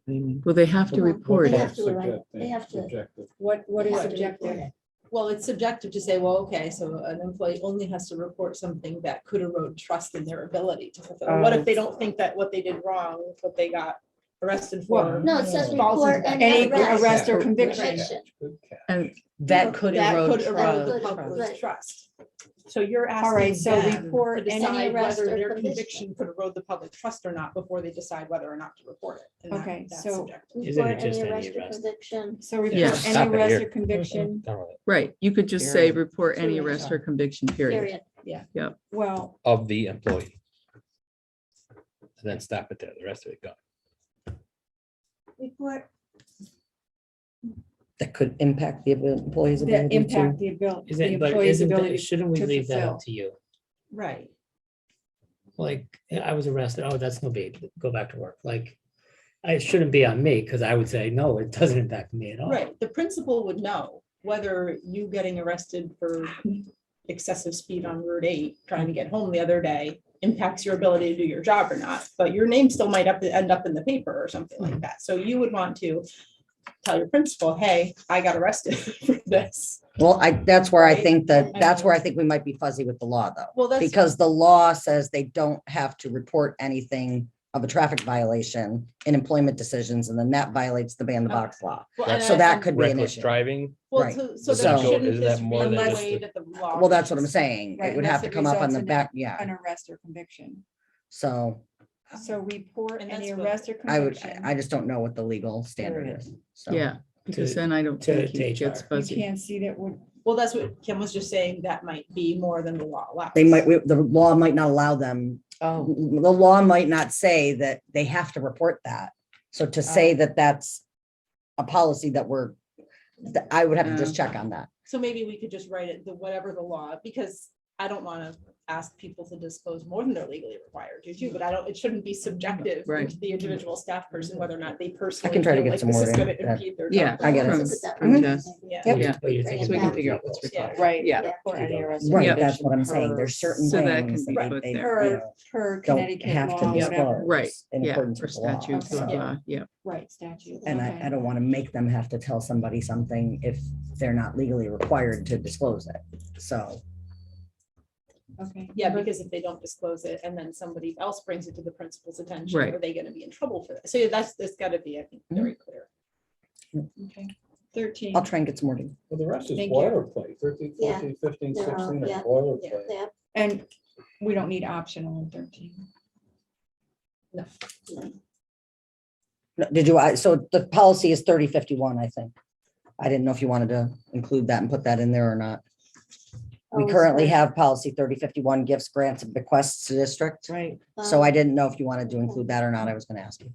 well, they have to report They it. have to, right? They have to. Subjective. What is What? subjective? Well, it's subjective to say, well, okay, so an employee only has to report something that could erode trust in their ability to fulfill. What if they don't think that what they did wrong, what they got arrested for? No, it says falls report into that any Any arrest. arrest or Good conviction. Conviction. Good catch. And That could That erode could erode the trust. public's Right. trust. So you're All right, asking so them report to any decide arrest whether or their conviction. conviction could erode the public trust or not before they decide whether or not to report it. And that- Okay, that's so- subjective. Isn't it Report just any any arrest or arrest? conviction. So report Yeah. any Stop it arrest here. or conviction. Done with it. right, you could just say Period. report any To arrest HR. or conviction, period. Period. Well, Of the employee. And then stop it there. The rest of it go. report That could impact the employee's that ability impact to. the ability, Is the it, but employee's isn't, ability. shouldn't we to leave that fulfill. up to you? Right. Like, I was arrested, oh, that's no big, go back to work, like, it shouldn't be on me, because I would say, no, it doesn't impact me at all. Right, the principal would know whether you getting arrested for excessive speed on Route 8, trying to get home the other day, impacts your ability to do your job or not, but your name still might end up in the paper or something like that. So you would want to tell your principal, hey, I got arrested for this. Well, that's where I Right. think that, I that's know. where I think we might be fuzzy with the law though. Well, that's. Because the law says they don't have to report anything of a traffic violation in employment decisions, and then that violates the ban the box law. well, and So I- that and- could be an Reckless issue. driving. Well, right. so So- then shouldn't Is that this more read than the just way a- that the law Well, that's what I'm reads? saying. Right, It would unless have to it come up on results the in back, yeah. An arrest or conviction. So So report And any that's what- arrest or I would, conviction. I just don't know what the legal standard is. So. Yeah, because To- then I don't to- think to it gets HR. You fuzzy. can't see that would, Well, that's what Kim was just saying, that might be more than the law allows. They might, the law might not allow them, Oh, the law might not say that they have to report that. So to say that that's a policy that I would have to just check on that. So maybe we could just write it, whatever the law, because I don't want to ask people to disclose more than they're legally required to do, but it shouldn't be subjective Right. to the individual staff person, whether or not they personally. can try to feel get like some this is wording gonna that- impede their Yeah, job. I get it. From- Look at that from one. Jess. Yeah. Yep. Yeah, But you're Bring thinking it we can about figure out the what's rules. required. right. Yeah. Report any arrest. or Right, Yep. that's what I'm conviction saying. per- There's certain So that can things be that put they, there. you know, per don't Connecticut have law, to whatever. disclose. Right, In yeah, accordance for with the law. statute, Okay. blah, blah, yeah. Right, statute. And okay. I don't want to make them have to tell somebody something if they're not legally required to disclose it. So, Okay. Yeah, because if they don't disclose it and then somebody else brings it to the principal's attention, Right. are they gonna be in trouble for that? So that's gotta be, I think, very clear. Okay. 13. I'll try and get some more. Well, the rest is Thank you. boilerplate, 13, Yeah. 14, 15, They're all- 16 are yeah. boilerplate. Yeah, And we don't need optional in 13. No, so the policy is 3051, I think. I didn't know if you wanted to include that and put that in there or not. We Oh, currently sorry. have policy 3051 gifts, grants and bequests to district. Right. So I didn't know if you wanted to include that or not. I was gonna ask you.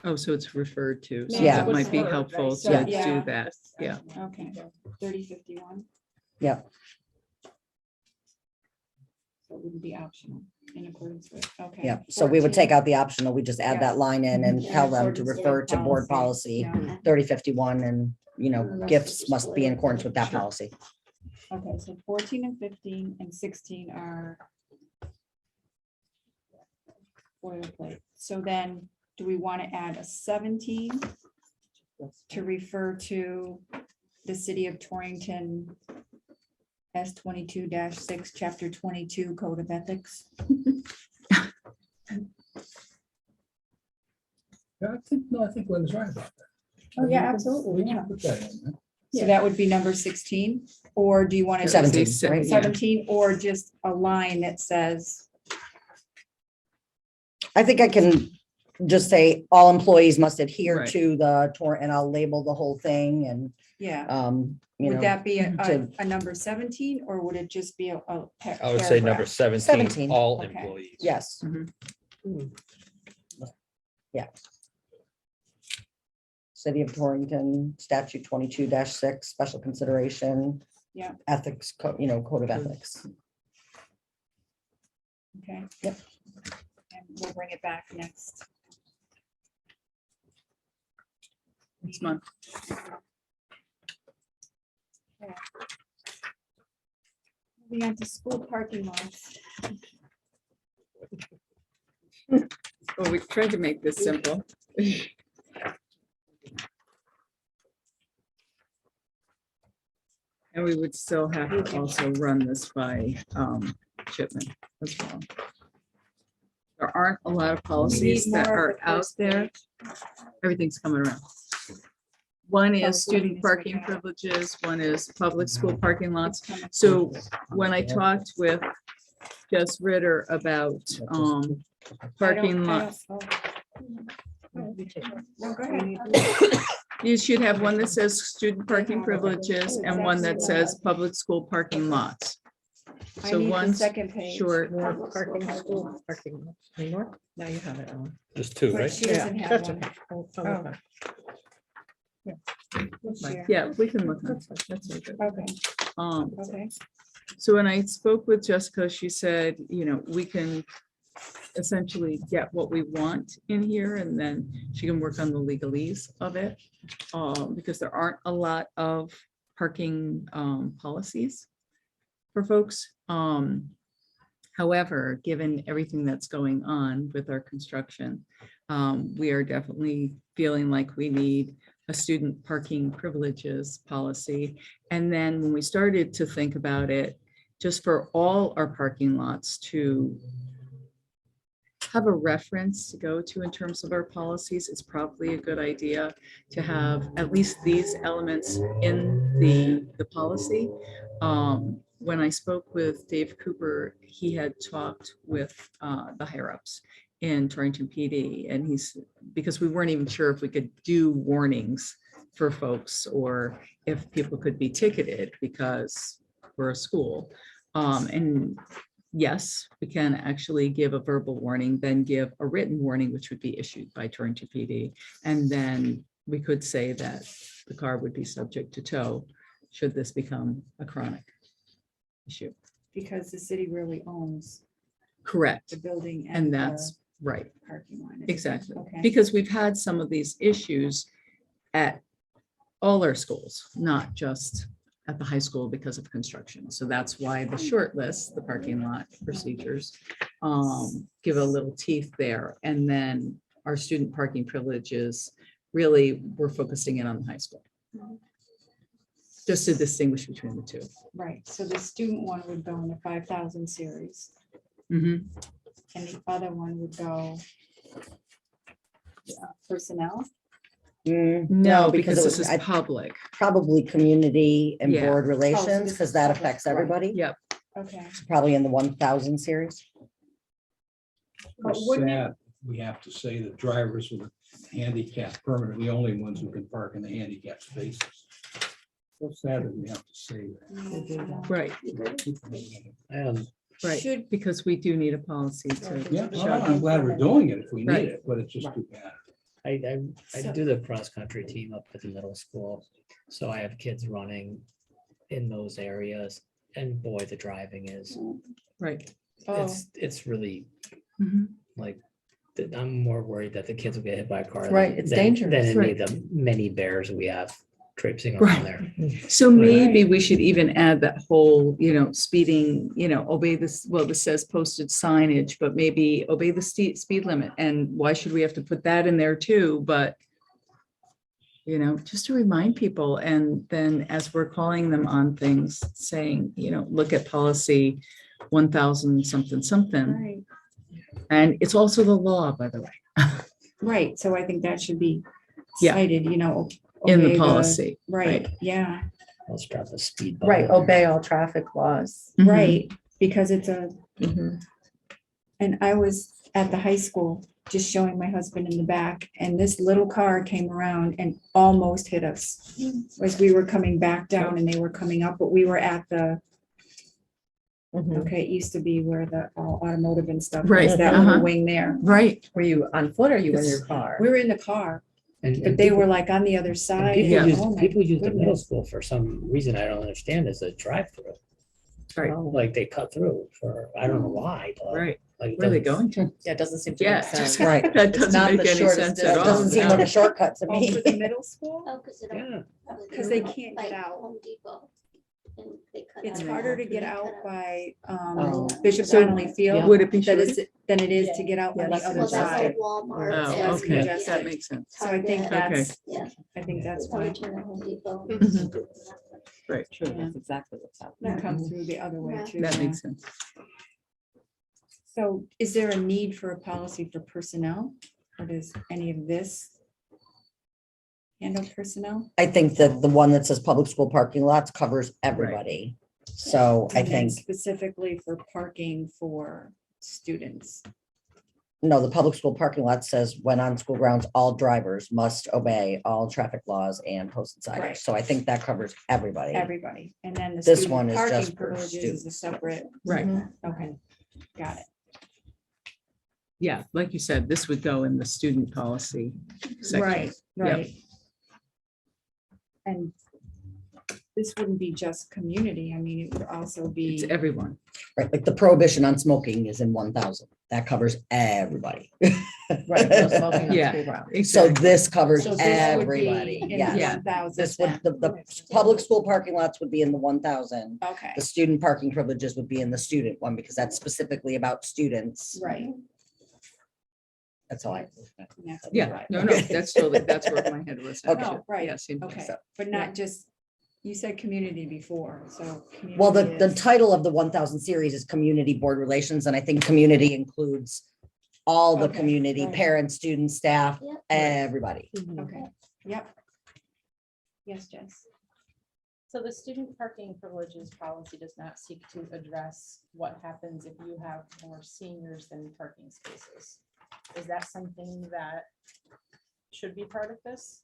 Oh, so it's referred to. So Yeah. that might be Referred, right? helpful So, to yeah. do that. Yeah. Okay, 3051. Yep. So it wouldn't be optional in accordance with, okay. Yep. So we would 14. take out the optional. We just add Yeah. that line in and In tell them to accordance with refer to board policy Yeah. 3051 and, gifts must be in accordance with that Sure. policy. Okay, so 14 and 15 and 16 are boilerplate. So then, do we want to add a 17 to refer to the city of Torrington S22-6, chapter 22, code of ethics? I think Lynn's right about that. Oh, yeah, We can- absolutely, we can yeah. put that in there. So that would be number 16, or do you want to? 17, right? 17, or just a line that says, I think I can just say all employees must adhere Right. to the tour and I'll label the whole thing and, yeah, you would know, that be to- a number 17, or would it just be a? I would say number paragraph? 17, all Okay. employees. yes. Mhm. Yeah. City of Torrington, statute 22-6, special consideration. Yeah. Ethics, code of ethics. Okay. Yep. And we'll bring it back next. Next month. Moving on to school parking lots. Well, we tried to make this simple. And we would still have to also run this by Chipman as well. There aren't a lot of policies that more are of the out first there. page. Everything's coming around. One Oh, is student is parking right there. privileges, one is public school parking lots. It's coming. So when I talked with Jess Ritter about parking lots, oh. No, go ahead. you should have one that says student parking privileges and one that says public school parking lots. I So need the one's second page. short. Parking, school, parking. Anymore? Now you have it on. There's two, But right? she doesn't have That's one. okay. Oh, oh, Oh. okay. This year. Yeah, we can look on. That's all good. Okay, okay. So when I spoke with Jessica, she said, we can essentially get what we want in here and then she can work on the legalese of it. Because there aren't a lot of parking policies for folks. However, given everything that's going on with our construction, we are definitely feeling like we need a student parking privileges policy. And then when we started to think about it, just for all our parking lots to have a reference to go to in terms of our policies, it's probably a good idea to have at least these elements in the policy. When I spoke with Dave Cooper, he had talked with the higher ups in Torrington PD, and because we weren't even sure if we could do warnings for folks or if people could be ticketed because we're a school. And yes, we can actually give a verbal warning, then give a written warning, which would be issued by Torrington PD. And then we could say that the car would be subject to tow should this become a chronic issue. Because the city really owns Correct. the building And and that's the right. parking lot. Exactly. Okay. Because we've had some of these issues at all our schools, not just at the high school because of construction. So that's why the short list, the parking lot procedures, give a little teeth there. And then our student parking privileges, really, we're focusing in on the high school. Just to distinguish between the two. Right, so the student one would go in the 5,000 series Mhm. and the other one would go personnel. No, because it this was is public. probably community and Yeah. board relations, this because is that public, affects right. everybody. Yep. Okay. It's probably in the 1,000 series. But It's wouldn't it- sad, we have to say that drivers with a handicap permit are the only ones who can park in the handicap spaces. So sad that we have to say that. Right, right, Should, because we do need a policy to. Yeah, show I'm glad we're doing it if we Right. need it, but it's just too bad. I So- do the cross-country team up at the middle school, so I have kids running in those areas, and boy, the driving is, Right. oh, it's really, Mhm. like, I'm more worried that the kids will get hit by a car. Right, it's dangerous. Than any Right. of the many bears we have traipsing Right. around there. So maybe we should even add that whole, speeding, obey this, well, this says posted signage, but maybe obey the speed limit. And why should we have to put that in there too? But, just to remind people, and then as we're calling them on things, saying, look at policy 1000 something, something. right, And it's also the law, by the way, right, so I think that should be Yeah. cited, in obey the policy. Right, yeah, Let's drop a speed bump. Right, obey all traffic laws. Mhm. right, because it's a, Mhm. and I was at the high school, just showing my husband in the back, and this little car came around and almost hit us as we were coming back down and they were coming up, but we were at the, Mhm. okay, it used to be where the automotive and stuff, Right, was that uh-huh. little wing there. Right. Were you on foot or you in your car? We were in the car, And but they people- were like on the other and side. People Yeah. use, Oh my people use the middle goodness. school for some reason I don't understand is a drive-through. Right. Oh. Like they cut through for, I don't know why, but. Right. like, it Where are they doesn't- going to? Yeah, it doesn't seem to Yeah. make sense. Right. That It's doesn't not make the any shortest sense That at all. doesn't seem like a shortcut to Oh, me. for the middle school? Oh, because Yeah. Because they can't like get out. Home Depot. And they cut It's out. harder to get They out cut by Oh. Bishop So Donnelly Field Would it be than shorter? than it is to get out Yeah, on the less other Well, that's side. like Walmart. Oh, and, less okay, congested. that makes sense. So I think Target. that's, Yeah. I think that's It's harder why to turn a Home Depot. Mhm. Right, True, that's exactly what's happening. it comes through the other way Yeah. too. that yeah. makes sense. So is there a need for a policy for personnel? Or does any of this handle personnel? I think that the one that says public school parking lots covers everybody. So I And then think, specifically for parking for students. no, the public school parking lot says when on school grounds, all drivers must obey all traffic laws and posted Right. signage. So I think that covers everybody. Everybody. And then the This student one is parking just for privileges is a separate. Right. Okay, got it. Yeah, like you said, this would go in the student policy section. Right, Yep. right. And this wouldn't be just community. I mean, it would also It's be, everyone. Right, like the prohibition on smoking is in 1,000. That covers everybody. Right, no smoking on Yeah. school grounds. So Exactly. this covers so this would be everybody. in the Yeah. Yeah. 1,000 This would, then. the public school parking lots would be in the 1,000. Okay, The student parking privileges would be in the student one because that's specifically about students. right. That's all I. And that's Yeah, right. no, that's totally, that's where my head was. Okay. actually. Oh, right. Yeah, same here. Okay, but not just, you said community before, so. Well, the community is- title of the 1,000 series is Community Board Relations, and I think community includes all the Okay, community, right. parents, students, staff, Yep. everybody. Okay, yep. Yes, Jess. So the student parking privileges policy does not seek to address what happens if you have more seniors than parking spaces. Is that something that should be part of this?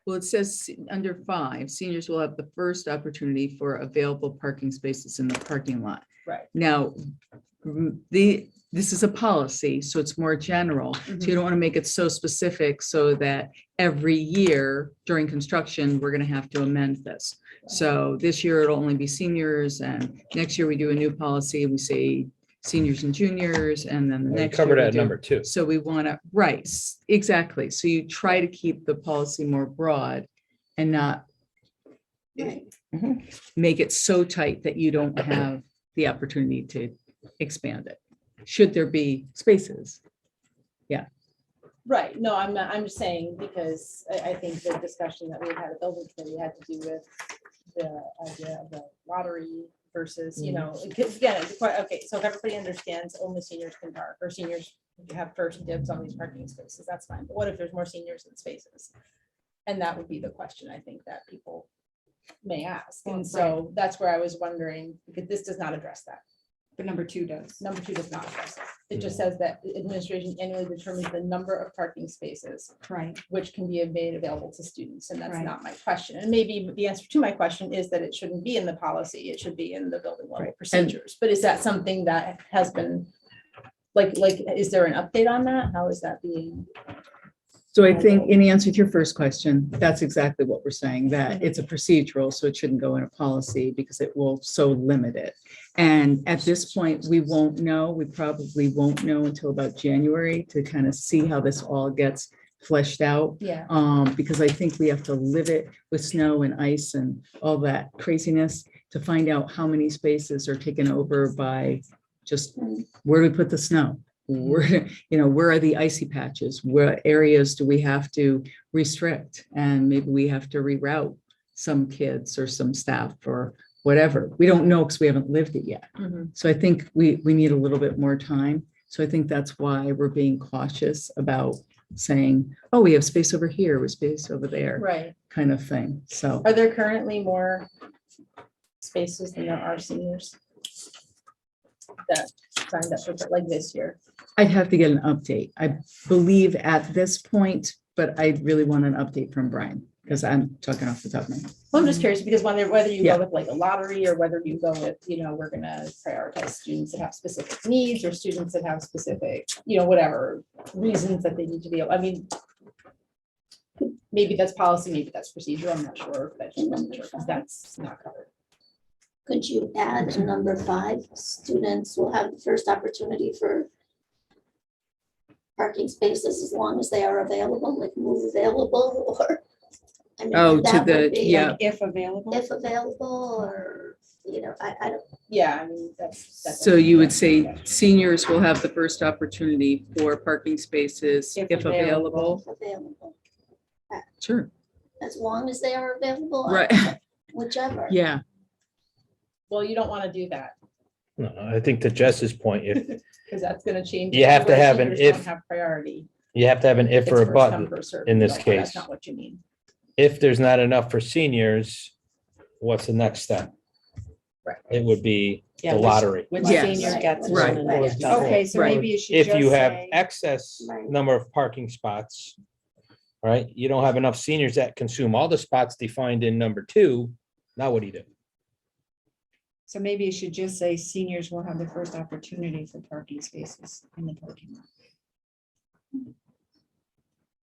Well, it says under 5, seniors will have the first opportunity for available parking spaces in the parking lot. Right. Now, this is a policy, so it's more general. So you don't want to make it so specific so that every year during construction, we're going to have to amend this. So this year it'll only be seniors, and next year we do a new policy, we say seniors and juniors, and then the We next year. covered we that at do- number 2. So we want to, right, exactly. So you try to keep the policy more broad and not make it so tight that you don't have the opportunity to expand it. Should there be spaces? Right, no, I'm not, I'm just saying, because I think the discussion that we had at building committee had to do with the idea of the lottery versus, because again, it's quite, okay, so if everybody understands only seniors can park, or seniors have first dibs on these parking spaces, that's fine, but what if there's more seniors than spaces? And that would be the question, I think, that people may ask, and so that's where I was wondering, because this does not address that. But number 2 does. Number 2 does not address it. It just says that the administration annually determines the number of parking spaces Right, which can be made available to students, and that's Right. not my question. And maybe the answer to my question is that it shouldn't be in the policy, it should be in the building level procedures. But is that something that has been, like, is there an update on that? How is that being? So I think in answer to your first question, that's exactly what we're saying, that it's a procedural, so it shouldn't go in a policy because it will so limit it. And at this point, we won't know, we probably won't know until about January to kind of see how this all gets fleshed out. Yeah. Because I think we have to live it with snow and ice and all that craziness to find out how many spaces are taken over by just where do we put the snow? Where, where are the icy patches? What areas do we have to restrict? And maybe we have to reroute some kids or some staff or whatever. We don't know because we haven't lived it yet. So I think we need a little bit more time. So I think that's why we're being cautious about saying, oh, we have space over here, we have space over there, Right. kind of thing. So Are there currently more spaces than there are seniors that signed up for, like, this year? I'd have to get an update. I believe at this point, but I really want an update from Brian because I'm talking off the top of my head. Well, I'm just curious because whether you Yeah. go with like a lottery or whether you go with, we're gonna prioritize students that have specific needs or students that have specific, whatever reasons that they need to be, I mean, maybe that's policy, maybe that's procedure, I'm not sure, but because that's not covered. Could you add a number 5? Students will have the first opportunity for parking spaces as long as they are available, like move available, or. I mean, Oh, to that would the, be yeah, if available. If available, or, I don't, Yeah, I mean, that's. so you would say seniors will have the first opportunity for parking spaces If if available. available, Sure, as long as they are available. right, Whichever. yeah. Well, you don't want to do that No, I think to Jess's point, if because that's going to change. You have to where have an seniors don't if- Have priority. you have to have an if It's or a first come, but, first served. in this No, case. That's not what you mean. if there's not enough for seniors, what's the next step? Right. It would be Yeah, the which- lottery. Which Yes. senior gets. Right. one and which doesn't. Okay, so Right. maybe you should If just you have say, excess Right. number of parking spots, right, you don't have enough seniors that consume all the spots defined in number 2, now what do you do? so maybe you should just say seniors will have the first opportunity for parking spaces in the parking lot.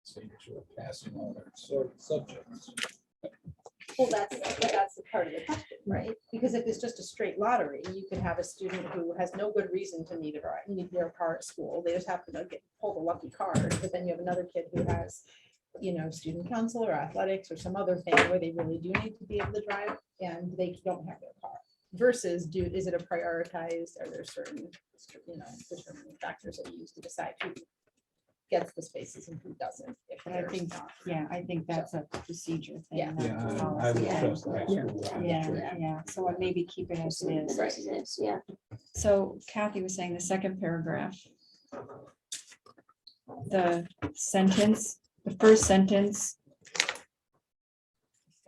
Seniors who are passing all their subjects. Well, that's the part of the question, right? Because if it's just a straight lottery, you can have a student who has no good reason to need their car at school. They just happen to pull the lucky card, but then you have another kid who has, student council or athletics or some other thing where they really do need to be able to drive and they don't have their car. Versus is it a prioritized, are there certain, determining factors that you use to decide who gets the spaces and who doesn't? If But I there's think, not. yeah, I think that's a procedure thing. Yeah. not a Yeah, I policy. would Yeah. trust the high Yeah. school. Yeah, so I maybe keep it as it is. As it is, yeah. So Kathy was saying the second paragraph. The sentence, the first sentence.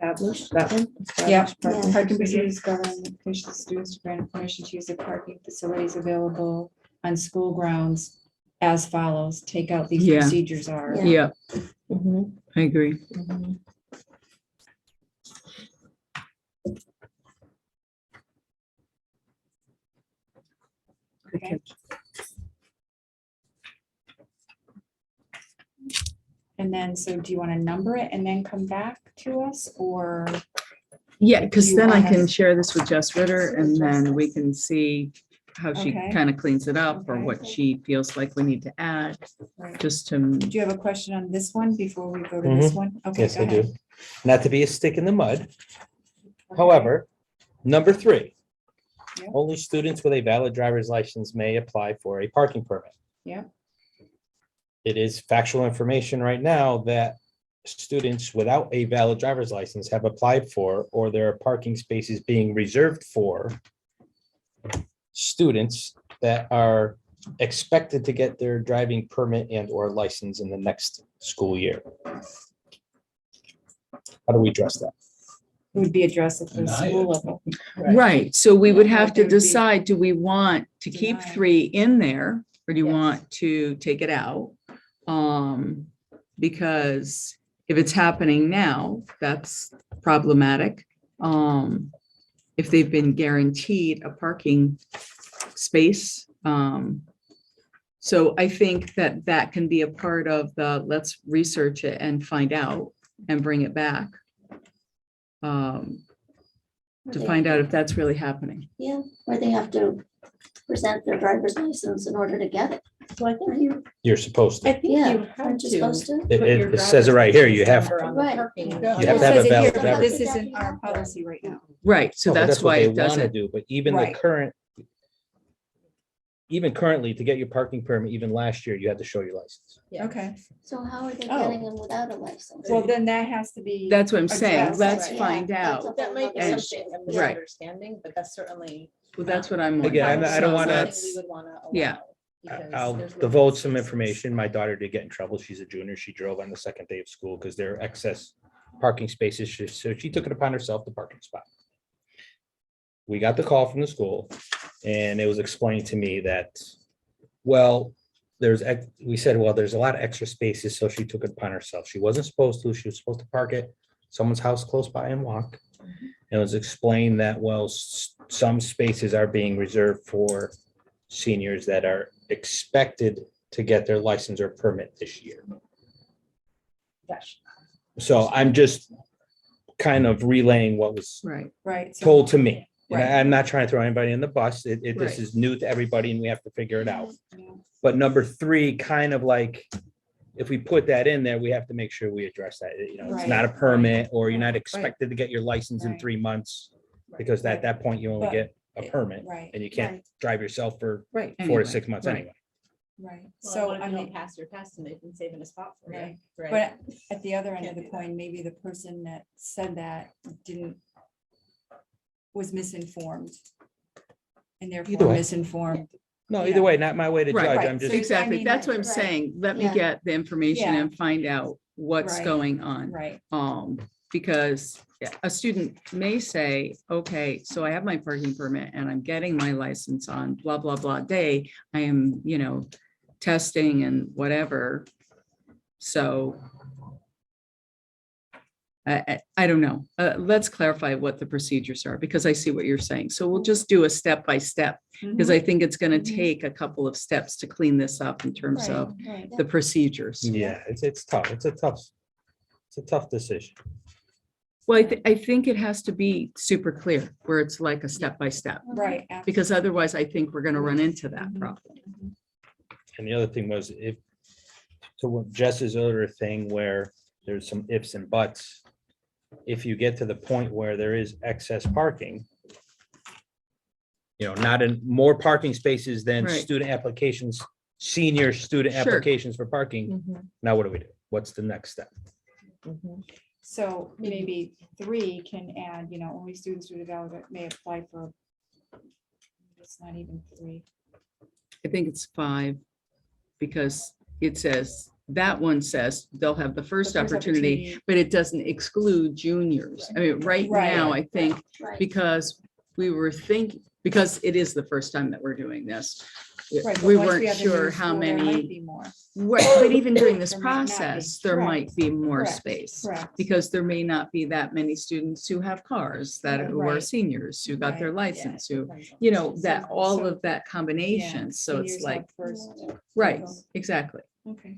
Established, that one? Yeah, Established parking parking procedures. procedures govern push the students to grant permission to use the parking facilities available on school grounds as follows. Take out these Yeah. procedures are. Yeah. Yeah, Mhm, I agree. mhm. Okay. And then, so do you want to number it and then come back to us or? Yeah, because You then I want can us- share this with Jess Ritter and then we can see how she Okay. kind of cleans it up or Okay. what she feels like we need to add, Right. just to, Do you have a question on this one before we go to this one? Okay, Yes, go I do. ahead. Not to be a stick in the mud. Okay. However, number 3. Yeah. Only students with a valid driver's license may apply for a parking permit. Yeah. It is factual information right now that students without a valid driver's license have applied for, or there are parking spaces being reserved for students that are expected to get their driving permit and or license in the next school year. How do we address that? It would be addressed at the Deny school it. level. Right, so we would Yeah, have but to there would be- decide, do we want to keep Deny. 3 in there? Or do you Yes. want to take it out? Because if it's happening now, that's problematic. If they've been guaranteed a parking space. So I think that that can be a part of the, let's research it and find out and bring it back. To find out if that's really happening. Yeah, or they have to present their driver's license in order to get it. So I think you, You're supposed I to. think Yeah, you have aren't you to. supposed to? It, put your it says it driver's right here. license You have, number on the Right. parking. You It have to have says a it here, valid but driver's this isn't our policy right now. Right, so No, but that's why what it they wanna doesn't. do, but even the Right. current, even currently, to get your parking permit, even last year, you had to show your license. Yeah. Okay, So how are they Oh. getting them without a license? well, then that has to be. That's what I'm saying. addressed. Let's Right. find Yeah, that's out. a That might be And- something of right. misunderstanding, but that's certainly. Well, that's what I'm. Again, wondering. I don't So wanna- let's- We would wanna Yeah. allow, because I'll there's divulge some cases. information. My daughter did get in trouble. She's a junior. She drove on the second day of school because there are excess parking spaces. So she took it upon herself to park in the spot. We got the call from the school and it was explained to me that, well, we said, well, there's a lot of extra spaces, so she took it upon herself. She wasn't supposed to. She was supposed to park at someone's house close by and walk. And it was explained that, well, some spaces are being reserved for seniors that are expected to get their license or permit this year. Gosh. So I'm just kind of relaying what was Right, Right. so- told to me. And Right. I'm not trying to throw anybody in the bus. This Right. is new to everybody and we have to figure it out. Yeah. But number 3, kind of like, if we put that in there, we have to make sure we address that. You know, it's Right. not a permit or you're not Right. expected to get your license in Right. 3 months. Because at that point, you only But- get a permit Right, and you can't right. drive yourself for right. 4 anyway, to 6 months right. anyway. Right, So so if I you don't mean, pass your test and they've been saving a spot for you, Right. right? but at the other end of Can't the do that. coin, maybe the person that said that was misinformed. And Either therefore way. misinformed. No, Yeah. either way, not my way to Right. judge. Right. I'm So just, Exactly, mean, that's what I'm right. saying. Let me Yeah. get the information Yeah. and find out what's Right. going on. Right, Because a student may say, okay, so I have my parking permit and I'm getting my license on blah, blah, blah day. I am, testing and whatever. So I don't know. Let's clarify what the procedures are because I see what you're saying. So we'll just do a step by step because I think it's going to Mhm. take a couple of steps to clean this up in terms right, of right. the procedures. yeah, it's tough. It's a tough decision. Well, I think it has to be super clear where it's like a step by step, Right. because otherwise I think we're going to run into that Mhm. problem. And the other thing was to what Jess's other thing where there's some ifs and buts. If you get to the point where there is excess parking, not in more parking spaces than Right. student applications, senior student Sure. applications for parking, now what do we do? What's the next step? So maybe 3 can add, only students who develop may apply for. It's not even 3. I think it's 5 because it says, that one says they'll have the first opportunity, but it doesn't exclude juniors. I mean, right now, I think Right. because we were thinking, because it is the first time that we're doing this. Right, but We once weren't have the new sure how school, there might many, be more. right, but even during this There might not be. process, there Correct. might be more Correct. space. Correct. Because there may not be that many students who have cars who are Right. seniors, who got their Right. license, who, Depends on the that, So- all so- of that combination. So it's Seniors like, have first. right, level. exactly. Okay,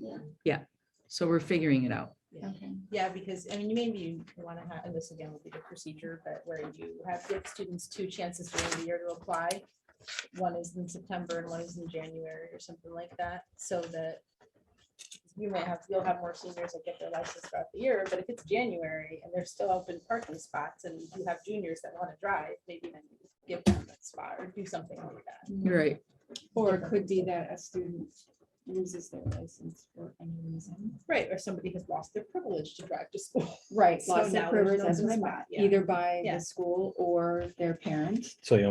So we're figuring it out. okay. Yeah, because, I mean, you maybe want to have, and this again will be the procedure, but where you give students 2 chances during the year to apply. One is in September and one is in January or something like that, so that you'll have more seniors that get their license throughout the year, but if it's January and there's still open parking spots and you have juniors that want to drive, maybe then you give them that spot or do something like that. Right. Or it could be that a student loses their license for any reason. Right, or somebody has lost their privilege to drive to school. Right, So lost their now there's privilege, no that's what I spot, meant, yeah. either by Yeah. the school or their parent. So you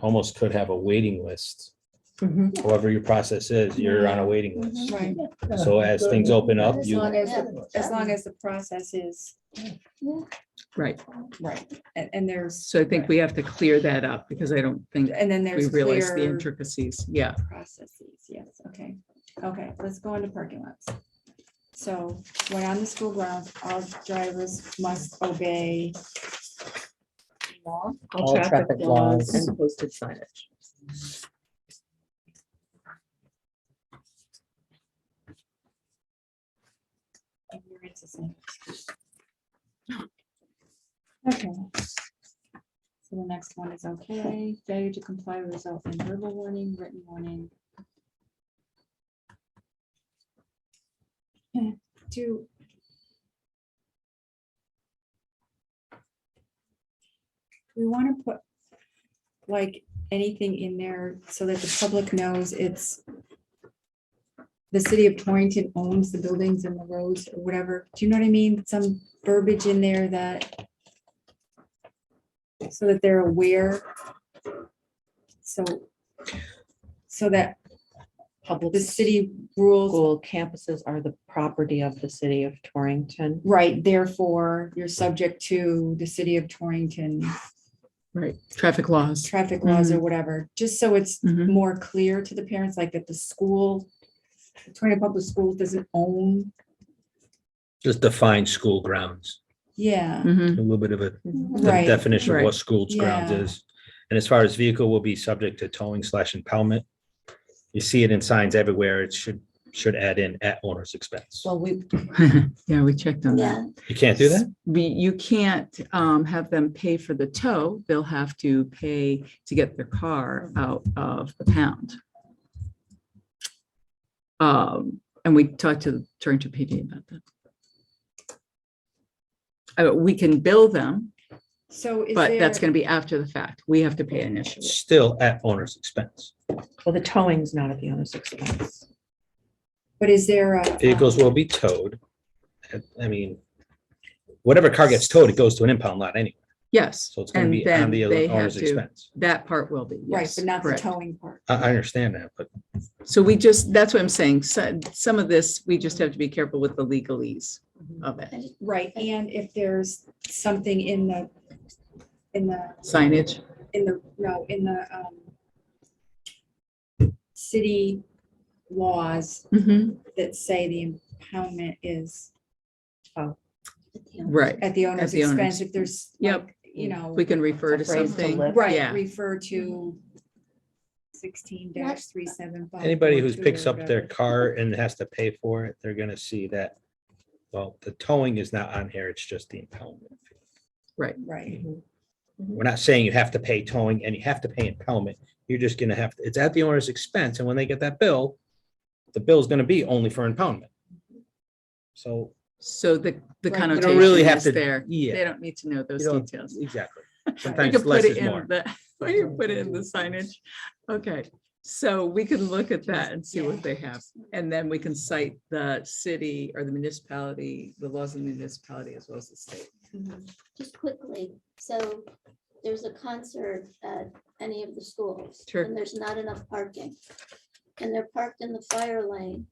almost could have a waiting list however your process is, you're on a waiting list. Right. So as things open up, As you, long as, as long as the process is Right. right, and there's, So I think we have to clear that up because I don't think and then we there's realize the clear intricacies. Yeah. processes, yes, okay. Okay, let's go into parking lots. So when on the school grounds, all drivers must obey law. All traffic laws. And posted signage. Okay. So the next one is okay, failure to comply will result in verbal warning, written warning. Do. We want to put like anything in there so that the public knows it's the city of Torrington owns the buildings and the roads or whatever. Do you know what I mean? Some verbiage in there that so that they're aware. So that Public the city rules, school campuses are the property of the city of Torrington. right, therefore, you're subject to the city of Torrington Right. Traffic laws. traffic laws or whatever, just so it's Mhm. more clear to the parents, like that the school, Torrington Public Schools doesn't own, just define school grounds, yeah, Mhm. a little bit of a right, definition of Right. what school grounds Yeah. is. And as far as vehicle will be subject to towing / impoundment, you see it in signs everywhere. It should add in at owner's expense. Well, we, Yeah, we checked on that. Yeah, You can't do that? You can't have them pay for the tow. They'll have to pay to get their car out of the pound. And we talked to the Torrington PD about that. We can bill them, so is but that's there, going to be after the fact. We have to pay initially. Still at owner's expense. well, the towing's not at the owner's expense. but is there a? Vehicles will be towed. I mean, whatever car gets towed, it goes to an impound lot anyway. Yes. So it's going to And be then on the they have owner's to, expense. that part will be. Right, yes, but not the correct. towing part. I understand that, but So we just, that's what I'm saying. So some of this, we just have to be careful with the legalese of it. Right, and if there's something in the Signage. city laws Mhm. that say the impoundment is Right. at the owner's the owner's- expense, if there's, Yep. like, you know, We can refer to It's a phrase to something. live. right, Yeah. refer to 16-375. anybody who picks up their car and has to pay for it, they're gonna see that, well, the towing is not on here, it's just the impoundment. Right, We're not saying you have to pay towing and you have to pay impoundment. You're just gonna have, it's at the owner's expense, and when they get that bill, the bill's gonna be only for impoundment. So So the Right. you connotation don't really have is to, there. yeah. They don't need to know those you don't- details. Exactly. You Sometimes can put less it is in more. the, you put it in the signage. Okay, so we can look at that and see what they have. And then we can cite the city or the municipality, the laws of the municipality as well as the state. just quickly, so there's a concert at any of the schools. Sure. And there's not enough parking. And they're parked in the fire lane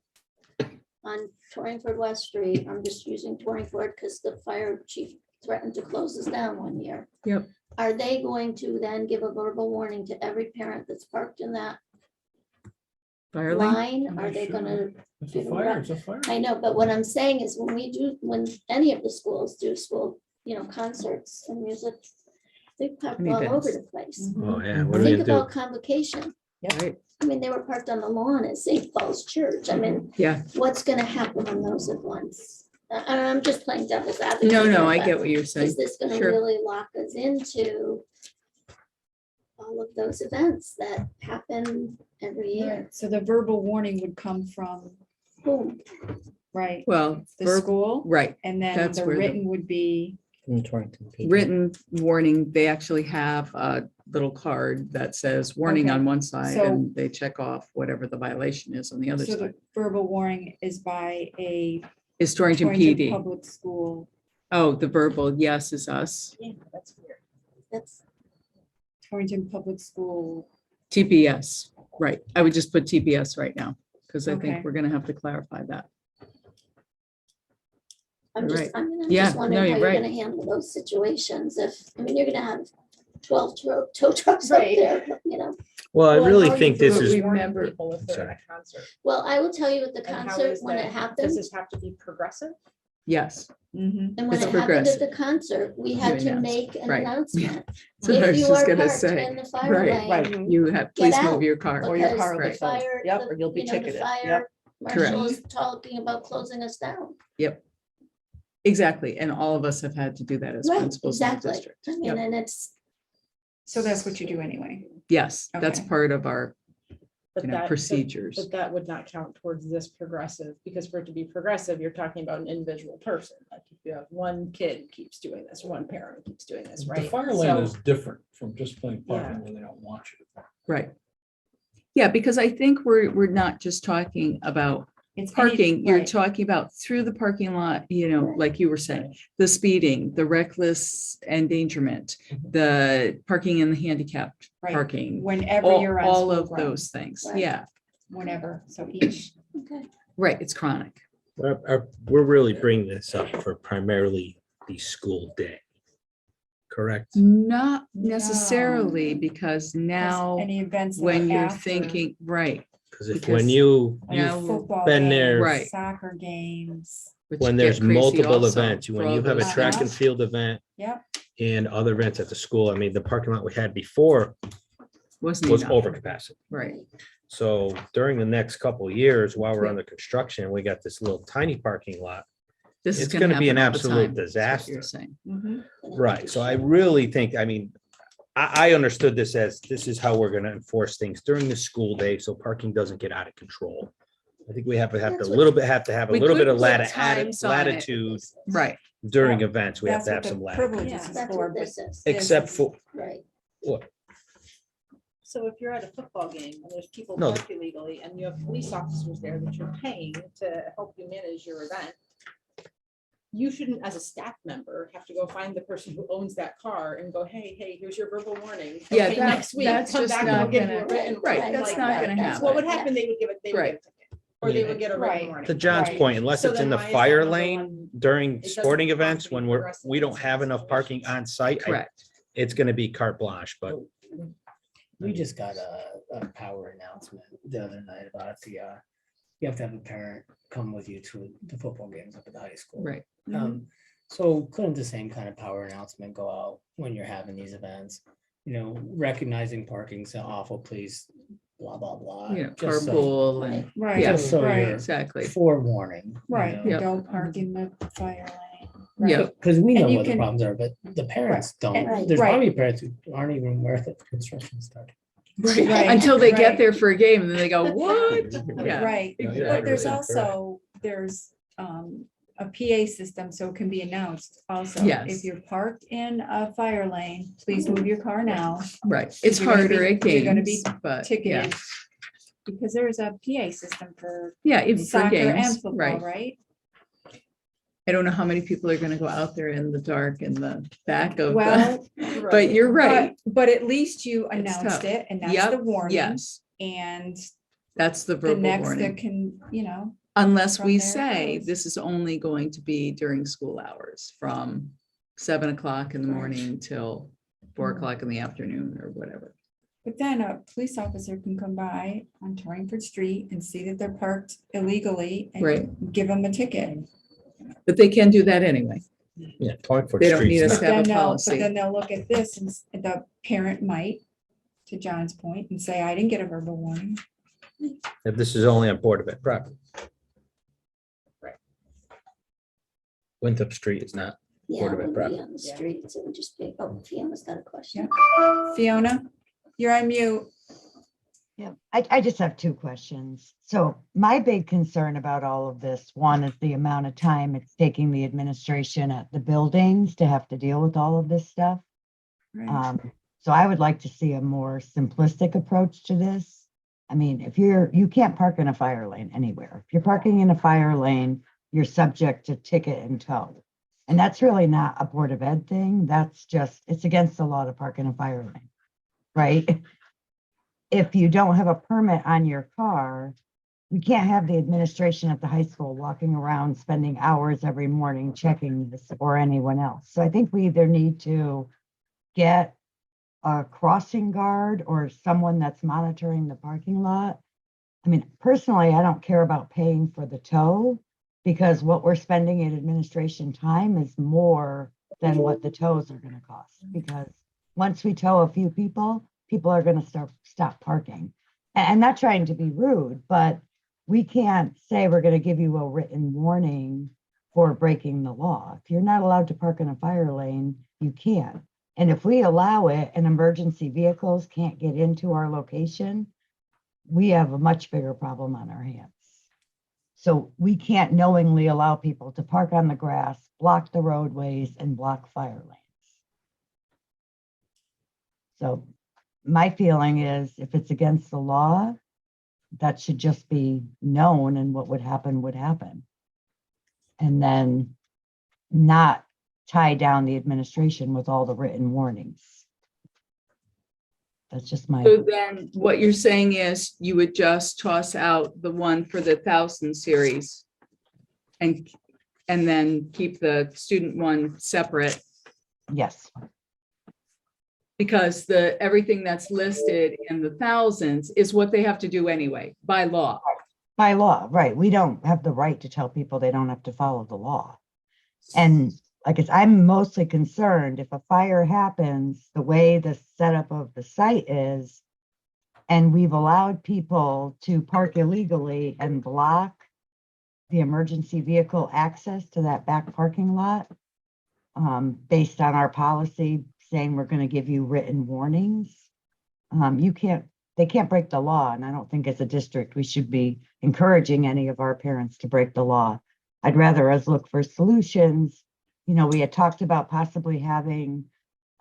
on Torringford West Street. I'm just using Torringford because the fire chief threatened to close us down one year. Yep. Are they going to then give a verbal warning to every parent that's parked in that Fire lane? line? Are they gonna, It's a fire, it's a fire. I know, but what I'm saying is when any of the schools do school, concerts and music, they park And all over events. the place. Oh, yeah, what are we Think gonna about convocation. Right, I mean, they were parked on the lawn at St. Paul's Church. I mean, yeah. what's gonna happen on those events? I'm just playing devil's advocate. No, here, I but get what you're saying. Is this gonna Sure. really lock us into all of those events that happen every year? So the verbal warning would come from, Boom. right, Well, the school, right, and then That's the where the- written would be, written warning, they actually have a little card that says warning Okay, on one side so- and they check off whatever the violation is on the other so side. the verbal warning is by a Is Torrington Torrington PD. Public School, Oh, the verbal, yes, is us. That's Torrington Public School TPS, right. I would just put TPS right now, because I Okay. think we're gonna have to clarify that. I'm You're just, right. I'm Yeah, just no, wondering how you're you're right. gonna handle those situations if, I mean, you're gonna have 12 tow trucks up Right. there, you know? Well, I Well, and really how you think this vote is, warning Remember- people if they're Sorry. at a concert. Well, I will tell you at the And how concert, is when it that- Does happened, this have to be progressive? Yes, Mhm. and when It's it happened at progressive. the concert, we had to announced, make an right. announcement. that's what I If was you just are gonna parked say. in the fire Right. lane, You have, please out, move your car. Or your because car will the get towed. fire, Yep, the- or you'll be you know, the ticketed. fire Yep. marshal is talking about closing us down. Yep. Exactly. And all of us have had to do that as Right, principals in the exactly. district. I mean, Yep. and it's, So that's what you do anyway. Yes, that's Okay. part of our, But you know, that, procedures. but that would not count towards this progressive, because for it to be progressive, you're talking about an individual person. Like if you have one kid keeps doing this, one parent keeps doing this, The right? fire lane So- is different from just playing parking where they don't want you to. Right. Yeah, because I think we're not just talking about It's any- parking, you're right. talking about through the parking lot, you know, Right. like you were saying, the speeding, the reckless endangerment, the parking in the handicapped Right. parking, Whenever you're on all school of grounds, those things. Right. Yeah, whenever, so each. okay. right. It's chronic. we're really bringing this up for primarily the school day. Correct? Not necessarily, No. because 'Cause now Any events that when are you're after, thinking, right, Because if because when you, now you, we're- football been there- games, Right. soccer games, which when get there's crazy multiple also events, for when all you have a those track Uh-huh. and field event yep, and other events at the school, I mean, the parking lot we had before Wasn't was enough. over capacity. Right. So during the next couple of years, while we're under construction, we got this little tiny parking lot. This is It's gonna gonna be an happen all the absolute time, is what you're disaster. saying. mhm, Right, so I really think, I mean, I understood this as, this is how we're gonna enforce things during the school day, so parking doesn't get out of control. I think we have to have That's a what- little bit, have to have a We little could bit of put times on it. latitude Right. during Yeah, events. We have that's to what have the some latitude. privileges Yeah, is that's for, what but this is, Except is- for, right. what? So if you're at a football game and there's people No. parked illegally and you have police officers there that you're paying to help you manage your event, you shouldn't, as a staff member, have to go find the person who owns that car and go, hey, here's your verbal warning. Yeah, Okay, that- next week, that's come just back and not we'll give you a gonna- written right, warning." that's Like not that. gonna That's What would happen. happen, they would give it, they would Right. get a ticket, or they would get a Right. written warning. To John's Right. point, unless So it's in then the why is fire that not the lane one- during doesn't sporting have to events, be when progressive we in don't some have enough parking situations. on site, Correct. it's gonna be carte blanche, but We just got a power announcement the other night about you have to have a parent come with you to the football games up at the high school. Right. So couldn't the same kind of power announcement go out when you're having these events? You know, recognizing parking's awful, please, blah, blah, blah. You know, just so- carpool and, right, Yeah. Just so right, you're exactly. forewarning. you right, know? Yep. don't park in the fire lane. Yeah. Right. Because we And know you what the can- problems are, but the parents don't. Right. There's Right. probably parents who aren't even aware that construction started. Right. Right, Until they get right. there for a game and then they go, what? Yeah. Right, Yeah, but there's 100% also, there's a PA system, so it can be announced also. Yes. If you're parked in a fire lane, please move your car now, Right. It's You're gonna be- harder at you're gonna games, be but yeah, ticketed. Because there's a PA system for yeah, even for soccer and games, football, right. right? I don't know how many people are gonna go out there in the dark in the back of the, Well, but you're right. but at least you It's announced tough. it, and that's Yep, the warning. yes, And that's the the verbal next that warning. can, Unless from we there it say goes. this is only going to be during school hours from 7 o'clock in the Right. morning till 4 Mhm. o'clock in the afternoon or whatever. but then a police officer can come by on Torrington Street and see that they're parked illegally Right. and give them a ticket. But they can do that anyway. yeah, Torrington They don't need Street's us But to have a then they'll, policy. but then they'll look at this and the parent might, to John's point, and say, I didn't get a verbal warning. if this is only on Board of Ed property. Right. Winthrop Street is not. Yeah, Board it of Ed would prep. be on the Yeah. streets, it would just be, oh, Fiona's got a question. Fiona, you're on mute. Yeah, I just have two questions. So my big concern about all of this, one is the amount of time it's taking the administration at the buildings to have to deal with all of this stuff. So I would like to see a more simplistic approach to this. I mean, you can't park in a fire lane anywhere. If you're parking in a fire lane, you're subject to ticket and tow. And that's really not a Board of Ed thing. That's just, it's against the law to park in a fire lane, right? if you don't have a permit on your car, we can't have the administration at the high school walking around spending hours every morning checking this or anyone else. So I think we either need to get a crossing guard or someone that's monitoring the parking lot. I mean, personally, I don't care about paying for the tow because what we're spending in administration time is more than what the tows are gonna cost. Because once we tow a few people, people are gonna stop parking. And I'm not trying to be rude, but we can't say we're gonna give you a written warning for breaking the law. If you're not allowed to park in a fire lane, you can't. And if we allow it and emergency vehicles can't get into our location, we have a much bigger problem on our hands. So we can't knowingly allow people to park on the grass, block the roadways, and block fire lanes. So my feeling is if it's against the law, that should just be known and what would happen. And then not tie down the administration with all the written warnings. That's just my, So then what you're saying is you would just toss out the one for the 1,000 series and then keep the student one separate yes, because everything that's listed in the thousands is what they have to do anyway by law. by law, right. We don't have the right to tell people they don't have to follow the law. And like I'm mostly concerned if a fire happens, the way the setup of the site is, and we've allowed people to park illegally and block the emergency vehicle access to that back parking lot, based on our policy saying we're going to give you written warnings. They can't break the law. And I don't think as a district, we should be encouraging any of our parents to break the law. I'd rather us look for solutions. You know, we had talked about possibly having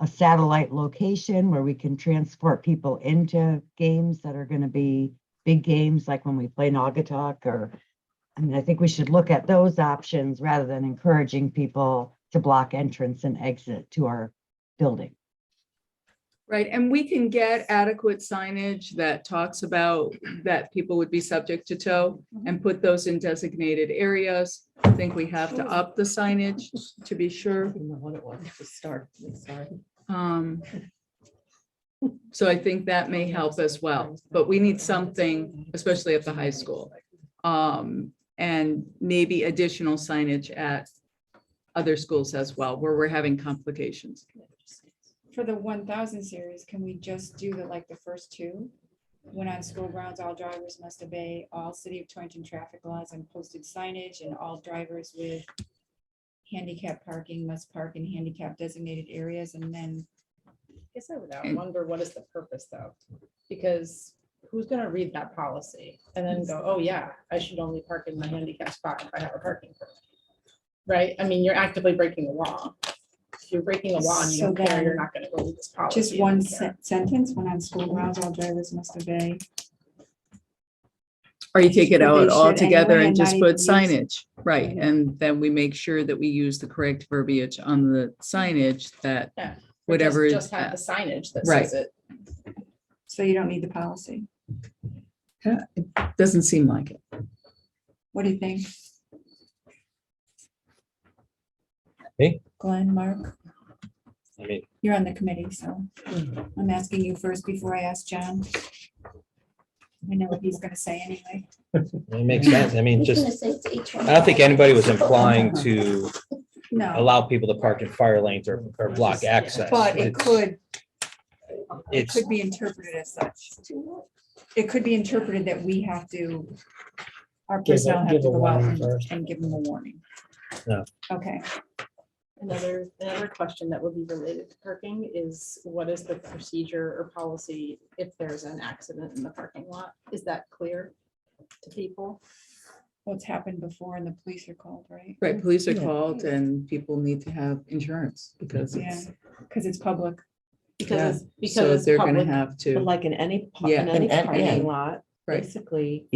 a satellite location where we can transport people into games that are going to be big games, like when we play Naugatuck I think we should look at those options rather than encouraging people to block entrance and exit to our building. Right, and we can get adequate signage that talks about that people would be subject to tow and put those in designated areas. I think we have to up the signage to be sure. I don't know what it was to start. Sorry. So I think that may help as well, but we need something, especially at the high school. And maybe additional signage at other schools as well, where we're having complications. For the 1,000 series, can we just do the first two? When on school grounds, all drivers must obey all city of Torrington traffic laws and posted signage, and all drivers with handicap parking must park in handicap designated areas, and then Guess I would wonder what is the purpose though? Because who's gonna read that policy and then go, oh yeah, I should only park in my handicap spot if I have a parking permit. Right? I mean, you're actively breaking the law. If you're breaking the law and you So don't care, you're then not gonna go read this policy. just and one care. sentence, when on school grounds, all drivers must obey. Or you take it But they out should altogether anyway and and just not put even use- signage, right? And then we make sure that we use the correct verbiage on the signage that Yeah. Or whatever. Just have the signage that Right. says it. So you don't need the policy. Doesn't seem like it. What do you think? Me? Glenn, Mark, I mean, you're on the committee, so I'm asking you first before I ask John. I know what he's gonna say anyway. it makes sense. I mean, He's gonna just, say it's 8:25. I don't think anybody was implying to No, allow people to park in fire lanes or block access. but it It's- could It's, be interpreted as such. It could be interpreted that we have to, our personnel have to give a go out warning and- first. and give them a warning. No. Okay, Another question that would be related to parking is what is the procedure or policy if there's an accident in the parking lot? Is that clear to people? what's happened before and the police are called, right? Right, police are Yeah. called and people need to have insurance because Yeah, it's, because it's public. Because so it's they're gonna public. have But to, like in any, Yeah. in any And- parking and- lot, right, basically,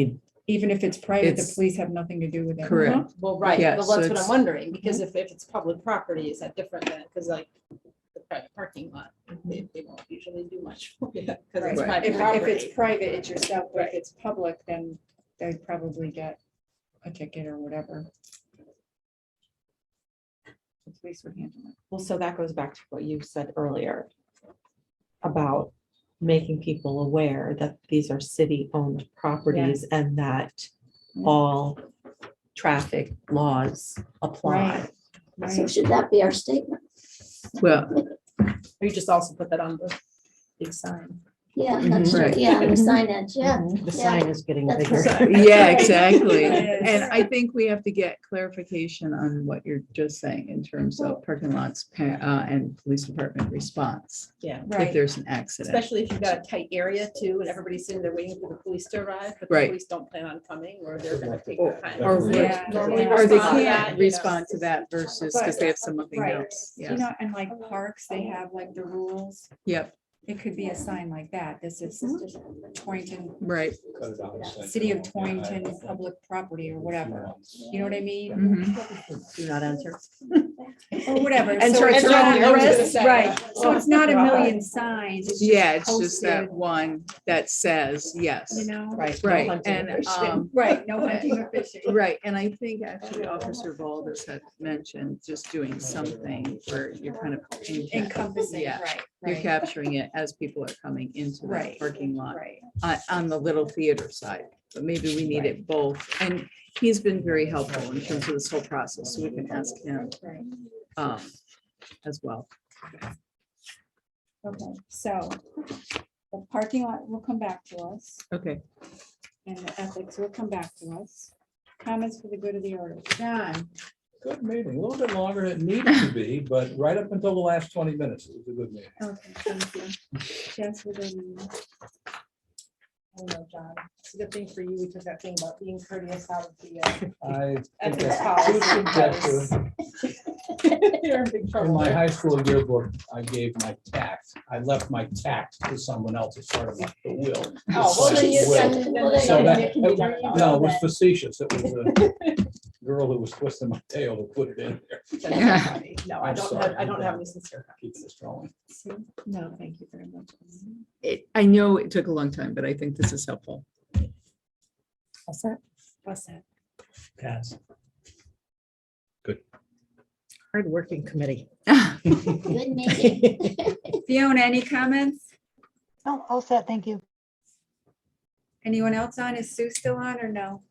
Even if it's private, the It's- police have nothing to do with it. correct. Well, right, Yeah, well, so that's what it's- I'm wondering, because if it's public property, is that different than, because like the private parking lot. They won't usually do much. Because it's Right. private If property. it's private, it's yourself, but if Right. it's public, then they'd probably get a ticket or whatever. The police would handle it. Well, so that goes back to what you said earlier about making people aware that these are city-owned properties and that all traffic laws apply. So should that be our statement? Well, Or you just also put that on the big sign. Yeah, that's true. Right. Yeah, the signage, yeah. The Yeah. sign is getting That's bigger. right. yeah, exactly. Yes. And I think we have to get clarification on what you're just saying in terms of parking lots and police department response. Yeah. If Right, there's an accident. Especially if you've got a tight area too, and everybody's sitting there waiting for the police to arrive, but the Right. police don't plan on coming, or they're gonna take their time. Or Yeah. Normally Or they respond to that, can't you know. respond to that versus because they have something Right. else. you Yeah, know, and like parks, they have like the rules. yep, It could be a sign like that. This is Torrington, right. City of Torrington, public property or whatever. You know what I mean? Mhm. Do not enter. Or whatever. Enter So at it's your not- own risk. Right, so it's not a Oh, God. million signs. It's Yeah, it's just that posted, one that says You yes. know? Right. no Right, hunting or and, fishing. Right, no hunting or fishing. right, and I think actually Officer Valdez had mentioned just doing something where you're kind of. Encompassing, Yeah, right, you're right, capturing it as people are coming into the Right, parking lot right. on the little theater side. But maybe we need it both. And he's been very helpful in terms of this whole process, so we can ask him Right. as well. Okay, so the parking lot will come back to us Okay. and the ethics will come back to us. Comments for the good of the order. John? Good meeting, a little bit longer than it needed to be, but right up until the last 20 minutes, it was a good meeting. Okay, thank you. Jess, we're going to- I don't know, John. It's a good thing for you. We took that thing about being courteous out of the. I think Ethics that's too policy. subjective. You're in big In trouble. my high school yearbook, I gave my tact. I left my tact to someone else as part of the will. Oh, well, then you. Will. then- then So you that, can be very no, it was well facetious. It was a girl who was twisting my tail to put it in there. then. That's funny. No, I I'm don't sorry. have, I don't have any sincere. Keep this going. No, thank you very much. I know it took a long time, but I think this is helpful. What's that? What's that? Pass. Hard-working committee. Good meeting. Fiona, any comments? Oh, all set, thank you. Anyone else on? Is Sue still on or no?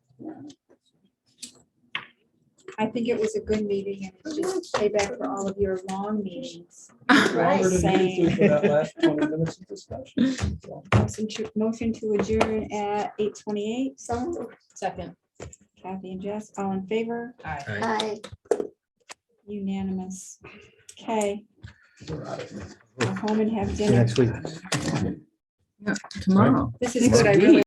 I think it was a good meeting and it's just payback for all of your long meetings. Longer than needed to for that Saying- last 20 minutes of discussion. So, Motion to adjourn at 8:28. So, Second. Kathy and Jess, all in favor? Aye. I. Unanimous. Okay, we're out of here. go home and have See you dinner. next week. Tomorrow. This is good. I really